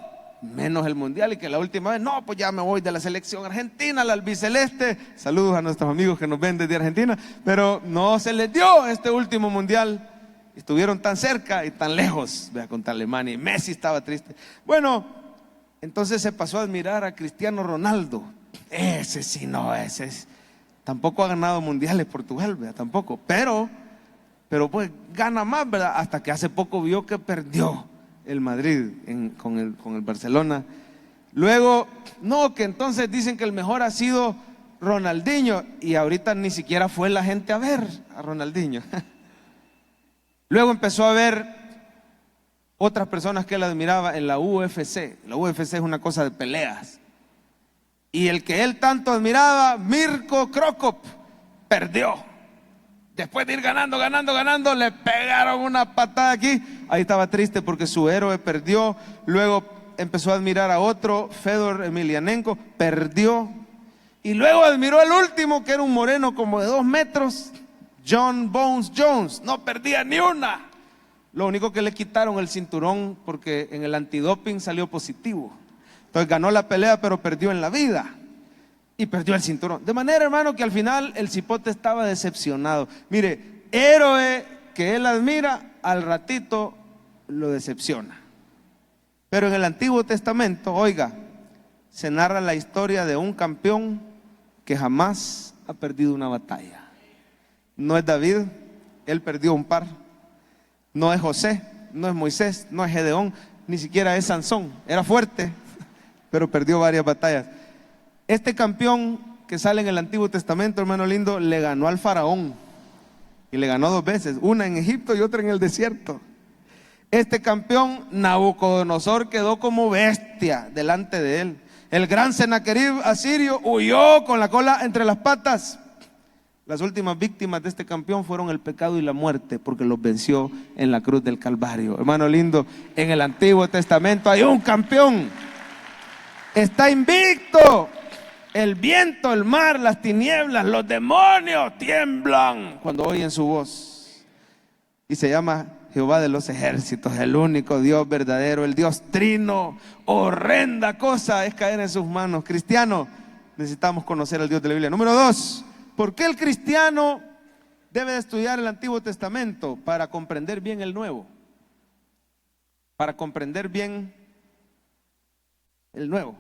menos el mundial, y que la última vez, no, pues ya me voy de la selección argentina, la albiceleste. Saludos a nuestros amigos que nos ven desde Argentina, pero no se les dio este último mundial. Estuvieron tan cerca y tan lejos, vea, contra Alemania, y Messi estaba triste. Bueno, entonces se pasó a admirar a Cristiano Ronaldo. Ese sí, no, ese es, tampoco ha ganado mundiales Portugal, vea, tampoco, pero pues gana más, ¿verdad? Hasta que hace poco vio que perdió el Madrid con el Barcelona. Luego, no, que entonces dicen que el mejor ha sido Ronaldinho, y ahorita ni siquiera fue la gente a ver a Ronaldinho. Luego empezó a ver otras personas que él admiraba en la UFC. La UFC es una cosa de peleas. Y el que él tanto admiraba, Mirko Krokop, perdió. Después de ir ganando, le pegaron una patada aquí. Ahí estaba triste porque su héroe perdió. Luego empezó a admirar a otro, Fedor Emelianenko, perdió. Y luego admiró al último, que era un moreno como de 2 metros, John Bones Jones. No perdía ni una. Lo único que le quitaron el cinturón porque en el antidoping salió positivo. Entonces ganó la pelea, pero perdió en la vida. Y perdió el cinturón. De manera, hermano, que al final el cipote estaba decepcionado. Mire, héroe que él admira, al ratito lo decepciona. Pero en el Antiguo Testamento, oiga, se narra la historia de un campeón que jamás ha perdido una batalla. No es David, él perdió un par. No es José, no es Moisés, no es Gedeón, ni siquiera es Sansón. Era fuerte, pero perdió varias batallas. Este campeón que sale en el Antiguo Testamento, hermano lindo, le ganó al faraón. Y le ganó 2 veces, una en Egipto y otra en el desierto. Este campeón, Nabucodonosor, quedó como bestia delante de él. El gran Sennacherib asirio huyó con la cola entre las patas. Las últimas víctimas de este campeón fueron el pecado y la muerte, porque los venció en la cruz del Calvario. Hermano lindo, en el Antiguo Testamento hay un campeón. Está invicto. El viento, el mar, las tinieblas, los demonios tiemblan cuando oyen su voz. Y se llama Jehová de los ejércitos, el único Dios verdadero, el Dios trino. Horrenda cosa es caer en sus manos. Cristiano, necesitamos conocer al Dios de la Biblia. Número 2, ¿por qué el cristiano debe de estudiar el Antiguo Testamento? Para comprender bien el Nuevo. Para comprender bien el Nuevo.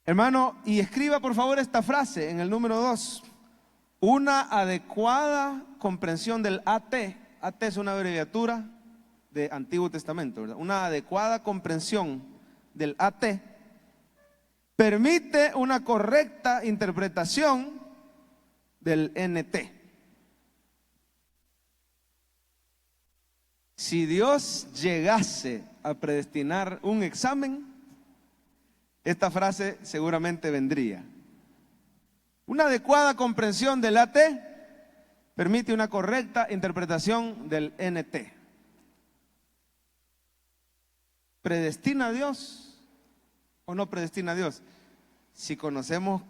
Hermano, y escriba por favor esta frase en el número 2. Una adecuada comprensión del AT. AT es una abreviatura de Antiguo Testamento, ¿verdad? Una adecuada comprensión del AT permite una correcta interpretación del NT. Si Dios llegase a predestinar un examen, esta frase seguramente vendría. Una adecuada comprensión del AT permite una correcta interpretación del NT. ¿Predestina a Dios o no predestina a Dios? Si conocemos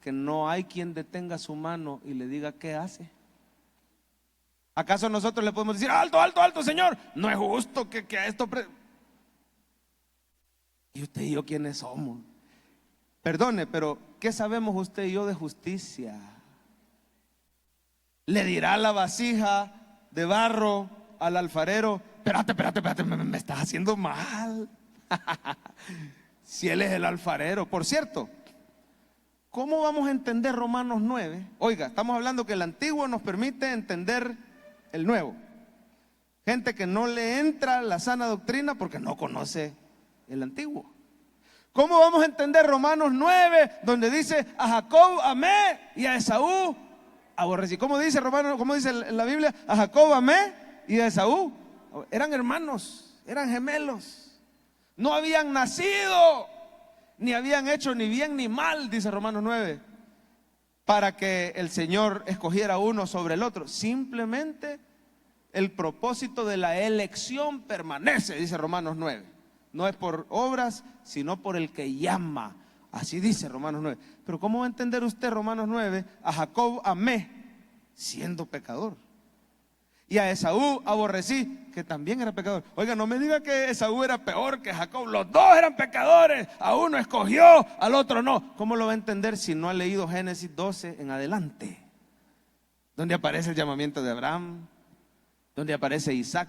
que no hay quien detenga su mano y le diga qué hace. ¿Acaso nosotros le podemos decir, alto, alto, alto, Señor? No es justo que a esto... ¿Y usted y yo quiénes somos? Perdone, pero ¿qué sabemos usted y yo de justicia? Le dirá la vasija de barro al alfarero, espérate, me estás haciendo mal. Si él es el alfarero. Por cierto, ¿cómo vamos a entender Romanos 9? Oiga, estamos hablando que el antiguo nos permite entender el nuevo. Gente que no le entra la sana doctrina porque no conoce el antiguo. ¿Cómo vamos a entender Romanos 9, donde dice a Jacob amé y a Esaú aborrecí? ¿Cómo dice Romanos? ¿Cómo dice en la Biblia? A Jacob amé y a Esaú. Eran hermanos, eran gemelos. No habían nacido, ni habían hecho ni bien ni mal, dice Romanos 9, para que el Señor escogiera uno sobre el otro. Simplemente el propósito de la elección permanece, dice Romanos 9. No es por obras, sino por el que llama. Así dice Romanos 9. Pero ¿cómo va a entender usted Romanos 9? A Jacob amé, siendo pecador. Y a Esaú aborrecí, que también era pecador. Oiga, no me diga que Esaú era peor que Jacob. Los dos eran pecadores. A uno escogió, al otro no. ¿Cómo lo va a entender si no ha leído Génesis 12 en adelante? Donde aparece el llamamiento de Abraham, donde aparece Isaac,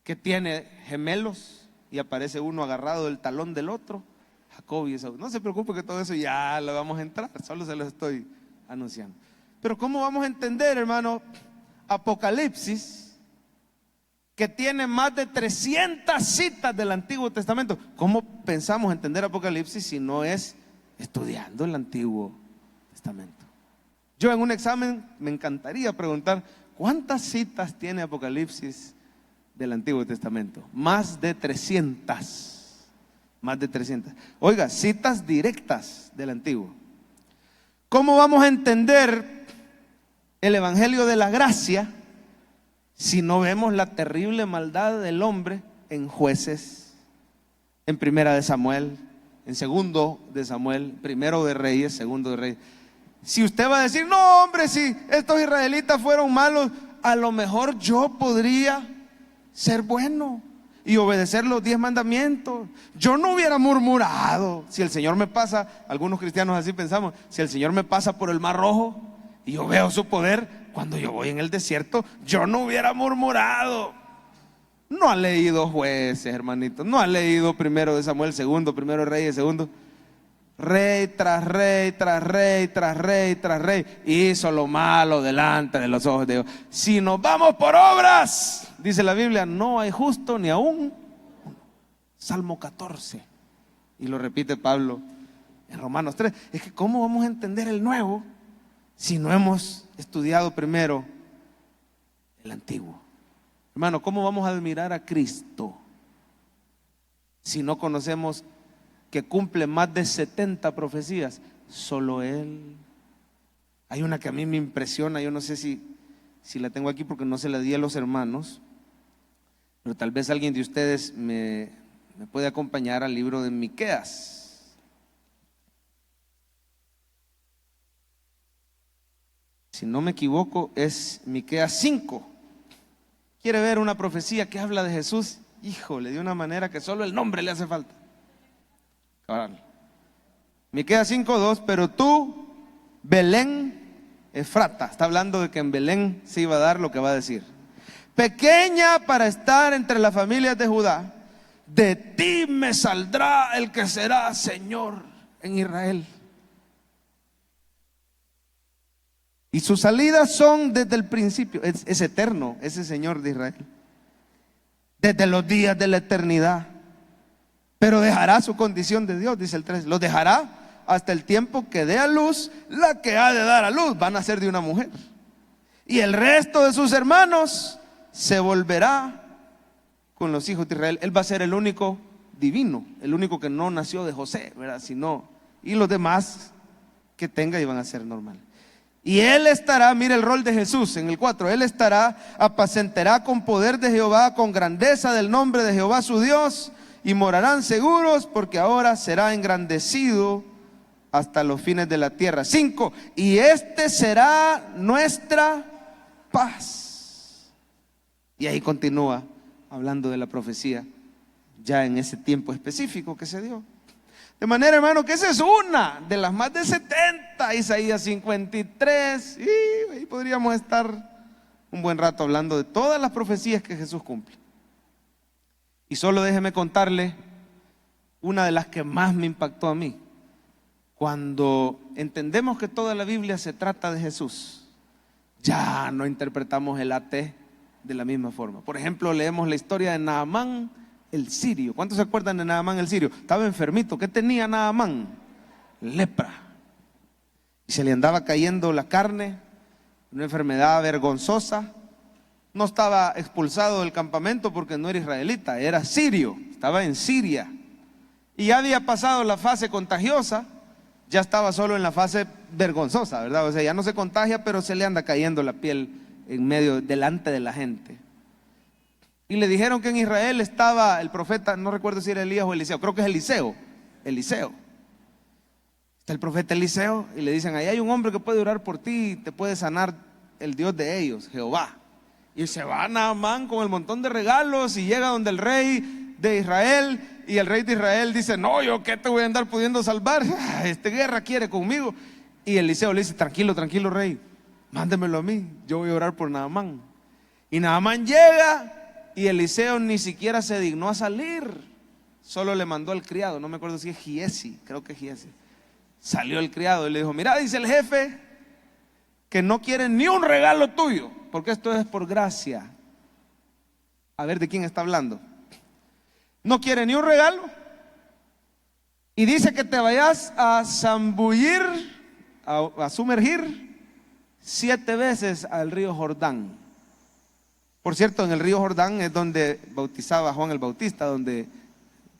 que tiene gemelos. Y aparece uno agarrado del talón del otro, Jacob y Esaú. No se preocupe que todo eso ya lo vamos a entrar, solo se lo estoy anunciando. Pero ¿cómo vamos a entender, hermano, Apocalipsis, que tiene más de 300 citas del Antiguo Testamento? ¿Cómo pensamos entender Apocalipsis si no es estudiando el Antiguo Testamento? Yo en un examen me encantaría preguntar, ¿cuántas citas tiene Apocalipsis del Antiguo Testamento? Más de 300. Más de 300. Oiga, citas directas del Antiguo. ¿Cómo vamos a entender el Evangelio de la Gracia si no vemos la terrible maldad del hombre en Jueces, en Primera de Samuel, en Segundo de Samuel, Primero de Reyes, Segundo de Reyes? Si usted va a decir, no hombre, si estos israelitas fueron malos, a lo mejor yo podría ser bueno y obedecer los 10 mandamientos. Yo no hubiera murmurado. Si el Señor me pasa, algunos cristianos así pensamos, si el Señor me pasa por el Mar Rojo y yo veo su poder, cuando yo voy en el desierto, yo no hubiera murmurado. No ha leído Jueces, hermanito. No ha leído Primero de Samuel, Segundo, Primero de Reyes, Segundo. Rey tras rey, tras rey, tras rey, tras rey, hizo lo malo delante de los ojos de Dios. Si nos vamos por obras, dice la Biblia, no hay justo ni aún. Salmo 14. Y lo repite Pablo en Romanos 3. Es que ¿cómo vamos a entender el nuevo si no hemos estudiado primero el antiguo? Hermano, ¿cómo vamos a admirar a Cristo si no conocemos que cumple más de 70 profecías? Solo Él. Hay una que a mí me impresiona, yo no sé si la tengo aquí porque no se la di a los hermanos, pero tal vez alguien de ustedes me puede acompañar al libro de Miqueas. Si no me equivoco, es Miqueas 5. ¿Quiere ver una profecía que habla de Jesús? Híjole, de una manera que solo el nombre le hace falta. Cabal. Miqueas 5:2, pero tú, Belén Efrata, está hablando de que en Belén se iba a dar lo que va a decir. Pequeña para estar entre las familias de Judá, de ti me saldrá el que será Señor en Israel. Y sus salidas son desde el principio, es eterno ese Señor de Israel, desde los días de la eternidad. Pero dejará su condición de Dios, dice el 3, lo dejará hasta el tiempo que dé a luz la que ha de dar a luz, van a ser de una mujer. Y el resto de sus hermanos se volverá con los hijos de Israel. Él va a ser el único divino, el único que no nació de José, ¿verdad? Sino, y los demás que tenga iban a ser normal. Y él estará, mire el rol de Jesús en el 4, él estará, apacentará con poder de Jehová, con grandeza del nombre de Jehová su Dios, y morarán seguros porque ahora será engrandecido hasta los fines de la tierra. 5, y este será nuestra paz. Y ahí continúa hablando de la profecía ya en ese tiempo específico que se dio. De manera, hermano, que esa es una de las más de 70, Isaías 53, y ahí podríamos estar un buen rato hablando de todas las profecías que Jesús cumple. Y solo déjeme contarle una de las que más me impactó a mí. Cuando entendemos que toda la Biblia se trata de Jesús, ya no interpretamos el AT de la misma forma. Por ejemplo, leemos la historia de Naamán el sirio. ¿Cuántos se acuerdan de Naamán el sirio? Estaba enfermito. ¿Qué tenía Naamán? Lepra. Y se le andaba cayendo la carne, una enfermedad vergonzosa. No estaba expulsado del campamento porque no era israelita, era sirio, estaba en Siria. Y ya había pasado la fase contagiosa, ya estaba solo en la fase vergonzosa, ¿verdad? O sea, ya no se contagia, pero se le anda cayendo la piel en medio, delante de la gente. Y le dijeron que en Israel estaba el profeta, no recuerdo si era Elías o Eliseo, creo que es Eliseo. Está el profeta Eliseo y le dicen, ahí hay un hombre que puede orar por ti y te puede sanar el Dios de ellos, Jehová. Y se va Naamán con el montón de regalos y llega donde el rey de Israel, y el rey de Israel dice, no, yo qué te voy a andar pudiendo salvar, esta guerra quiere conmigo. Y Eliseo le dice, tranquilo, tranquilo rey, mándemelo a mí, yo voy a orar por Naamán. Y Naamán llega y Eliseo ni siquiera se dignó a salir, solo le mandó al criado, no me acuerdo si es Giesi, creo que es Giesi. Salió el criado y le dijo, mira, dice el jefe que no quiere ni un regalo tuyo, porque esto es por gracia. A ver, ¿de quién está hablando? No quiere ni un regalo y dice que te vayas a zambullir, a sumergir 7 veces al río Jordán. Por cierto, en el río Jordán es donde bautizaba Juan el Bautista, donde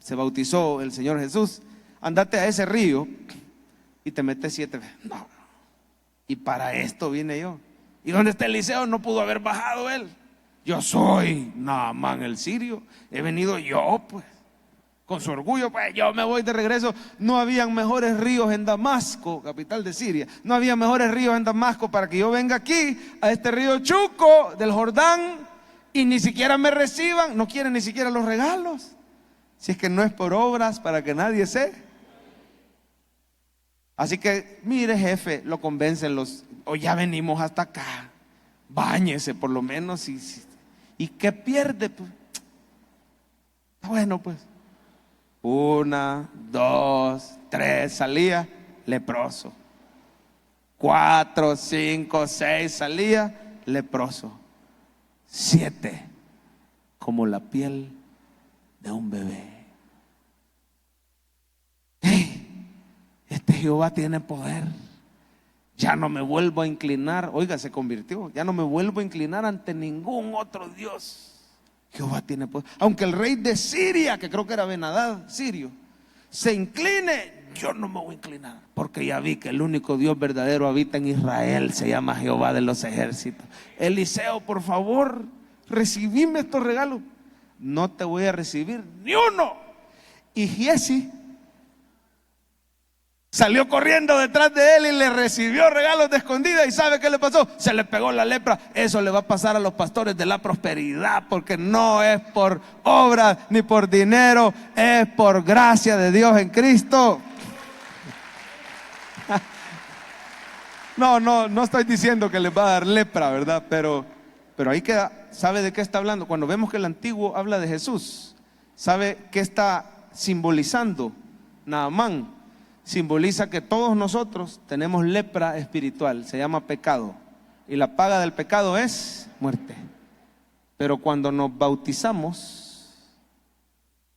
se bautizó el Señor Jesús. Andate a ese río y te metes 7 veces. No, y para esto vine yo. ¿Y dónde está Eliseo? No pudo haber bajado él. Yo soy Naamán el sirio, he venido yo, pues, con su orgullo, pues yo me voy de regreso. No habían mejores ríos en Damasco, capital de Siria, no había mejores ríos en Damasco para que yo venga aquí, a este río Chuco del Jordán, y ni siquiera me reciban, no quieren ni siquiera los regalos, si es que no es por obras para que nadie se. Así que, mire, jefe, lo convencen los, o ya venimos hasta acá, báñese por lo menos. ¿Y qué pierde? Pues, bueno, pues, 1, 2, 3, salía leproso. 4, 5, 6, salía leproso. 7, como la piel de un bebé. Este Jehová tiene poder. Ya no me vuelvo a inclinar. Oiga, se convirtió. Ya no me vuelvo a inclinar ante ningún otro Dios. Jehová tiene poder. Aunque el rey de Siria, que creo que era Ben-Hadad, sirio, se incline, yo no me voy a inclinar, porque ya vi que el único Dios verdadero habita en Israel. Se llama Jehová de los ejércitos. Eliseo, por favor, recibime estos regalos. No te voy a recibir ni uno. Y Giesi salió corriendo detrás de él y le recibió regalos de escondida. ¿Y sabe qué le pasó? Se le pegó la lepra. Eso le va a pasar a los pastores de la prosperidad, porque no es por obra ni por dinero, es por gracia de Dios en Cristo. No estoy diciendo que les va a dar lepra, ¿verdad? Pero ahí queda. ¿Sabe de qué está hablando? Cuando vemos que el Antiguo habla de Jesús, ¿sabe qué está simbolizando? Naamán simboliza que todos nosotros tenemos lepra espiritual, se llama pecado, y la paga del pecado es muerte. Pero cuando nos bautizamos,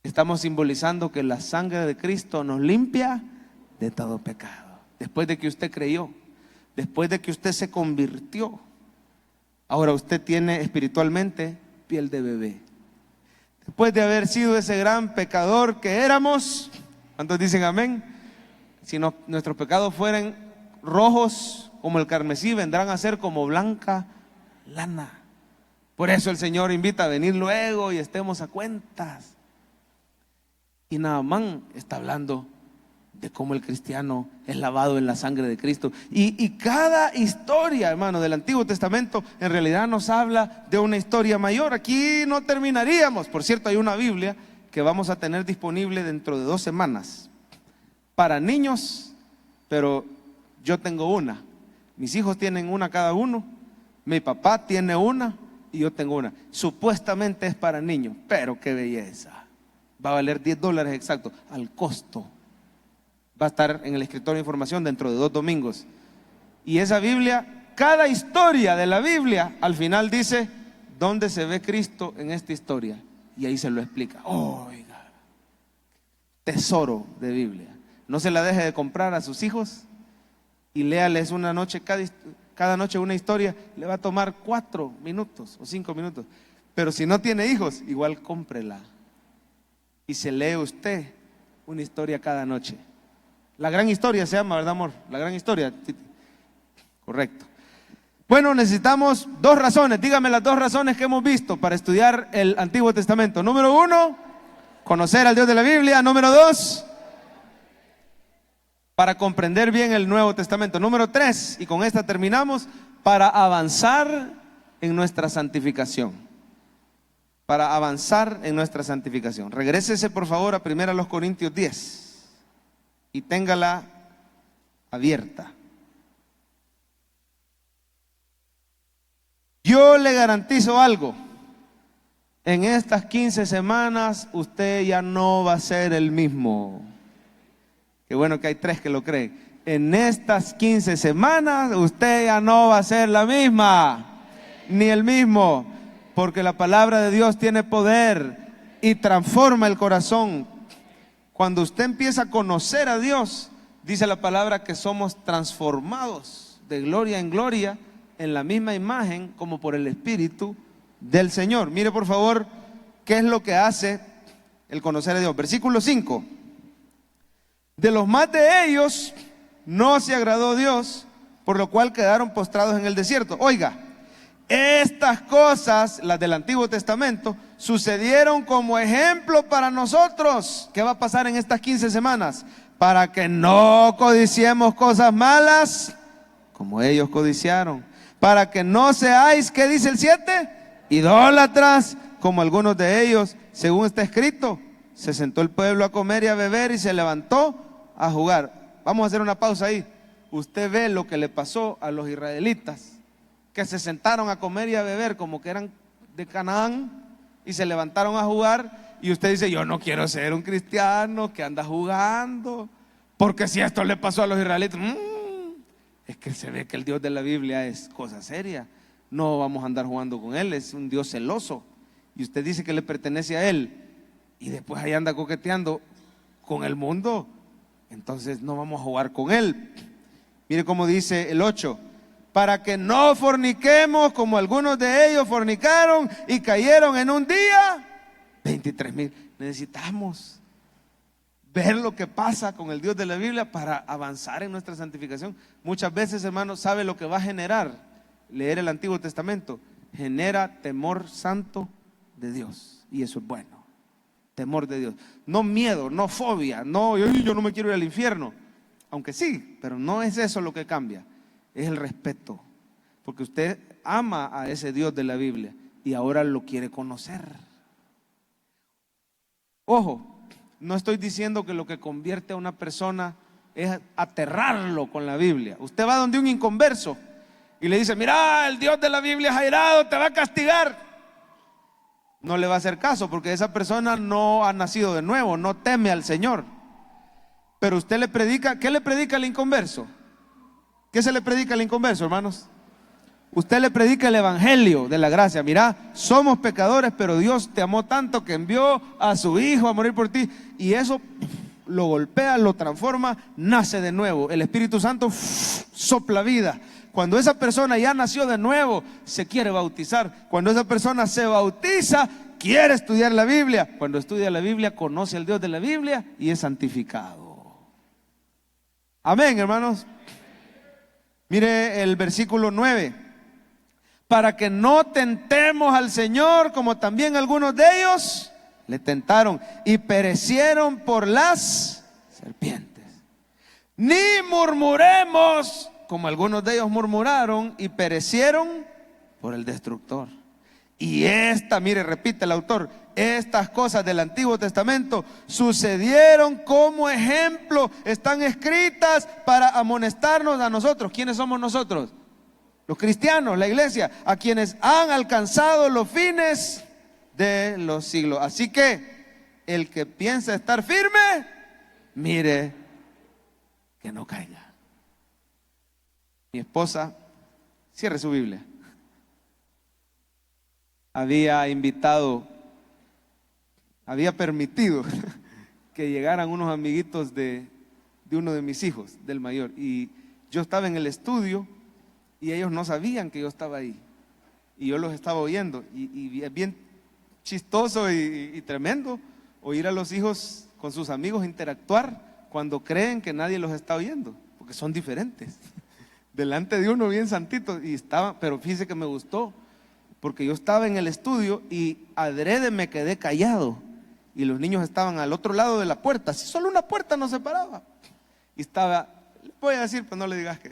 estamos simbolizando que la sangre de Cristo nos limpia de todo pecado. Después de que usted creyó, después de que usted se convirtió, ahora usted tiene espiritualmente piel de bebé. Después de haber sido ese gran pecador que éramos, ¿cuántos dicen amén? Si nuestros pecados fueran rojos como el carmesí, vendrán a ser como blanca lana. Por eso el Señor invita a venir luego y estemos a cuentas. Y Naamán está hablando de cómo el cristiano es lavado en la sangre de Cristo. Y cada historia, hermano, del Antiguo Testamento en realidad nos habla de una historia mayor. Aquí no terminaríamos. Por cierto, hay una Biblia que vamos a tener disponible dentro de 2 semanas para niños, pero yo tengo una. Mis hijos tienen una cada uno, mi papá tiene una y yo tengo una. Supuestamente es para niños, pero qué belleza. Va a valer $10 exacto, al costo. Va a estar en el escritorio de información dentro de 2 domingos. Y esa Biblia, cada historia de la Biblia, al final dice, ¿dónde se ve Cristo en esta historia? Y ahí se lo explica. Oiga, tesoro de Biblia. No se la deje de comprar a sus hijos y léales una noche, cada noche una historia. Le va a tomar 4 minutos o 5 minutos. Pero si no tiene hijos, igual cómprela. Y se lee usted una historia cada noche. La gran historia se llama, ¿verdad, amor? La gran historia. Correcto. Bueno, necesitamos 2 razones. Dígame las 2 razones que hemos visto para estudiar el Antiguo Testamento. Número 1, conocer al Dios de la Biblia. Número 2, para comprender bien el Nuevo Testamento. Número 3, y con esta terminamos, para avanzar en nuestra santificación. Para avanzar en nuestra santificación. Regrésese por favor a 1 Corintios 10 y téngala abierta. Yo le garantizo algo. En estas 15 semanas usted ya no va a ser el mismo. Qué bueno que hay 3 que lo creen. En estas 15 semanas usted ya no va a ser la misma, ni el mismo, porque la palabra de Dios tiene poder y transforma el corazón. Cuando usted empieza a conocer a Dios, dice la palabra que somos transformados de gloria en gloria en la misma imagen como por el Espíritu del Señor. Mire por favor qué es lo que hace el conocer a Dios. Versículo 5. De los más de ellos no se agradó Dios, por lo cual quedaron postrados en el desierto. Oiga, estas cosas, las del Antiguo Testamento, sucedieron como ejemplo para nosotros. ¿Qué va a pasar en estas 15 semanas? Para que no codiciemos cosas malas como ellos codiciaron. Para que no seáis, ¿qué dice el 7? Idólatras como algunos de ellos. Según está escrito, se sentó el pueblo a comer y a beber y se levantó a jugar. Vamos a hacer una pausa ahí. Usted ve lo que le pasó a los israelitas, que se sentaron a comer y a beber como que eran de Canaán y se levantaron a jugar, y usted dice, yo no quiero ser un cristiano que anda jugando, porque si esto le pasó a los israelitas, es que se ve que el Dios de la Biblia es cosa seria. No vamos a andar jugando con Él, es un Dios celoso, y usted dice que le pertenece a Él, y después ahí anda coqueteando con el mundo, entonces no vamos a jugar con Él. Mire cómo dice el 8, para que no forniquemos como algunos de ellos fornicaron y cayeron en un día 23,000. Necesitamos ver lo que pasa con el Dios de la Biblia para avanzar en nuestra santificación. Muchas veces, hermanos, ¿sabe lo que va a generar leer el Antiguo Testamento? Genera temor santo de Dios, y eso es bueno. Temor de Dios, no miedo, no fobia, no yo no me quiero ir al infierno, aunque sí, pero no es eso lo que cambia, es el respeto, porque usted ama a ese Dios de la Biblia y ahora lo quiere conocer. Ojo, no estoy diciendo que lo que convierte a una persona es aterrarlo con la Biblia. Usted va donde un inconverso y le dice, mira, el Dios de la Biblia es airado, te va a castigar. No le va a hacer caso, porque esa persona no ha nacido de nuevo, no teme al Señor. Pero usted le predica, ¿qué le predica al inconverso? ¿Qué se le predica al inconverso, hermanos? Usted le predica el evangelio de la gracia. Mira, somos pecadores, pero Dios te amó tanto que envió a su Hijo a morir por ti. Y eso lo golpea, lo transforma, nace de nuevo. El Espíritu Santo sopla vida. Cuando esa persona ya nació de nuevo, se quiere bautizar. Cuando esa persona se bautiza, quiere estudiar la Biblia. Cuando estudia la Biblia, conoce al Dios de la Biblia y es santificado. Amén, hermanos. Mire el versículo 9. Para que no tentemos al Señor, como también algunos de ellos le tentaron y perecieron por las serpientes. Ni murmuremos, como algunos de ellos murmuraron y perecieron por el destructor. Y mire, repite el autor, estas cosas del Antiguo Testamento sucedieron como ejemplo, están escritas para amonestarnos a nosotros. ¿Quiénes somos nosotros? Los cristianos, la iglesia, a quienes han alcanzado los fines de los siglos. Así que el que piensa estar firme, mire que no caiga. Mi esposa, cierre su Biblia, había permitido que llegaran unos amiguitos de uno de mis hijos, del mayor, y yo estaba en el estudio y ellos no sabían que yo estaba ahí, y yo los estaba oyendo, y es bien chistoso y tremendo oír a los hijos con sus amigos interactuar cuando creen que nadie los está oyendo, porque son diferentes. Delante de uno bien santito, pero fíjese que me gustó, porque yo estaba en el estudio y adrede me quedé callado, y los niños estaban al otro lado de la puerta, si solo una puerta nos separaba, y estaba, voy a decir, pues no le digas que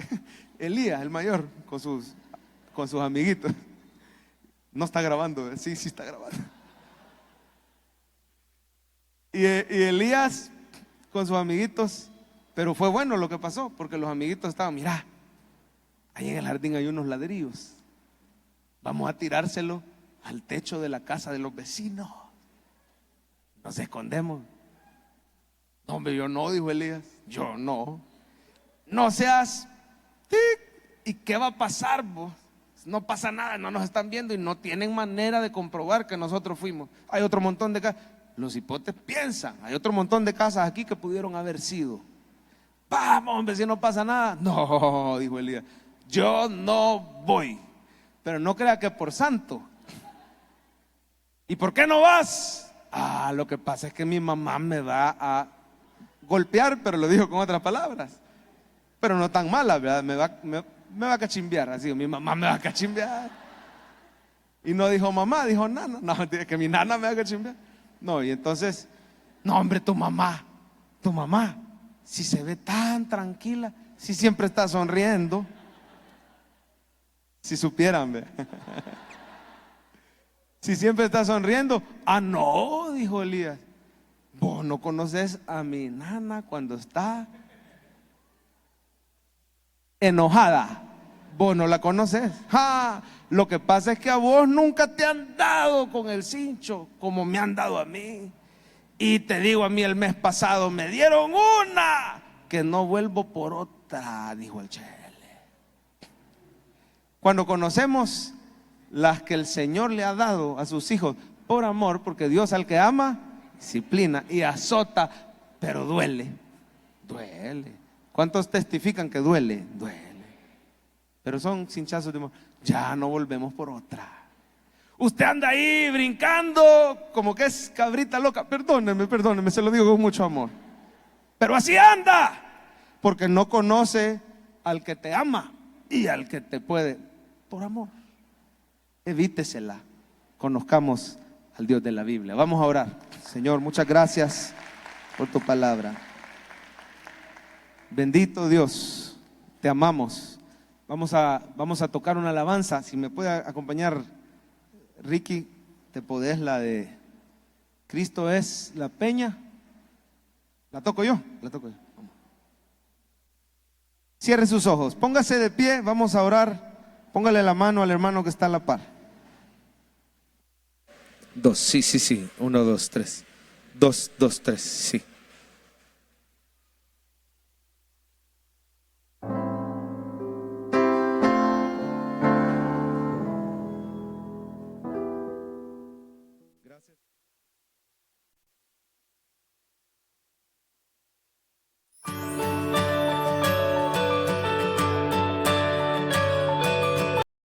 Elías, el mayor, con sus amiguitos. No está grabando, sí está grabando. Y Elías con sus amiguitos, pero fue bueno lo que pasó, porque los amiguitos estaban, mira, ahí en el jardín hay unos ladrillos, vamos a tirárselo al techo de la casa de los vecinos, nos escondemos. No, hombre, yo no, dijo Elías, yo no seas ¿y qué va a pasar vos? No pasa nada, no nos están viendo y no tienen manera de comprobar que nosotros fuimos. Hay otro montón de casas, los hipotes piensan, hay otro montón de casas aquí que pudieron haber sido. Vamos, hombre, si no pasa nada. No, dijo Elías, yo no voy, pero no crea que por santo. ¿Y por qué no vas? Lo que pasa es que mi mamá me va a golpear, pero lo dijo con otras palabras, pero no tan mala, ¿verdad? Me va a cachimbear, así, mi mamá me va a cachimbear. Y no dijo mamá, dijo nana. No, que mi nana me va a cachimbear. No, y entonces, no, hombre, tu mamá, si se ve tan tranquila, si siempre está sonriendo, si supieran, ¿ve? Si siempre está sonriendo. No, dijo Elías, vos no conoces a mi nana cuando está enojada. Vos no la conoces. ¡Ja! Lo que pasa es que a vos nunca te han dado con el cincho como me han dado a mí. Y te digo, a mí el mes pasado me dieron una que no vuelvo por otra, dijo el Chele. Cuando conocemos las que el Señor le ha dado a sus hijos por amor, porque Dios al que ama disciplina y azota, pero duele. Duele. ¿Cuántos testifican que duele? Duele. Pero son cinchazos de amor. Ya no volvemos por otra. Usted anda ahí brincando como que es cabrita loca. Perdóneme, se lo digo con mucho amor. Pero así anda, porque no conoce al que te ama y al que te puede por amor. Evítesela. Conozcamos al Dios de la Biblia. Vamos a orar. Señor, muchas gracias por tu palabra. Bendito Dios, te amamos. Vamos a tocar una alabanza. Si me puede acompañar Ricky, te podés la de Cristo es la peña. La toco yo. Vamos. Cierre sus ojos, póngase de pie, vamos a orar. Póngale la mano al hermano que está a la par. 2, sí. 1, 2, 3. 2, 2, 3, sí.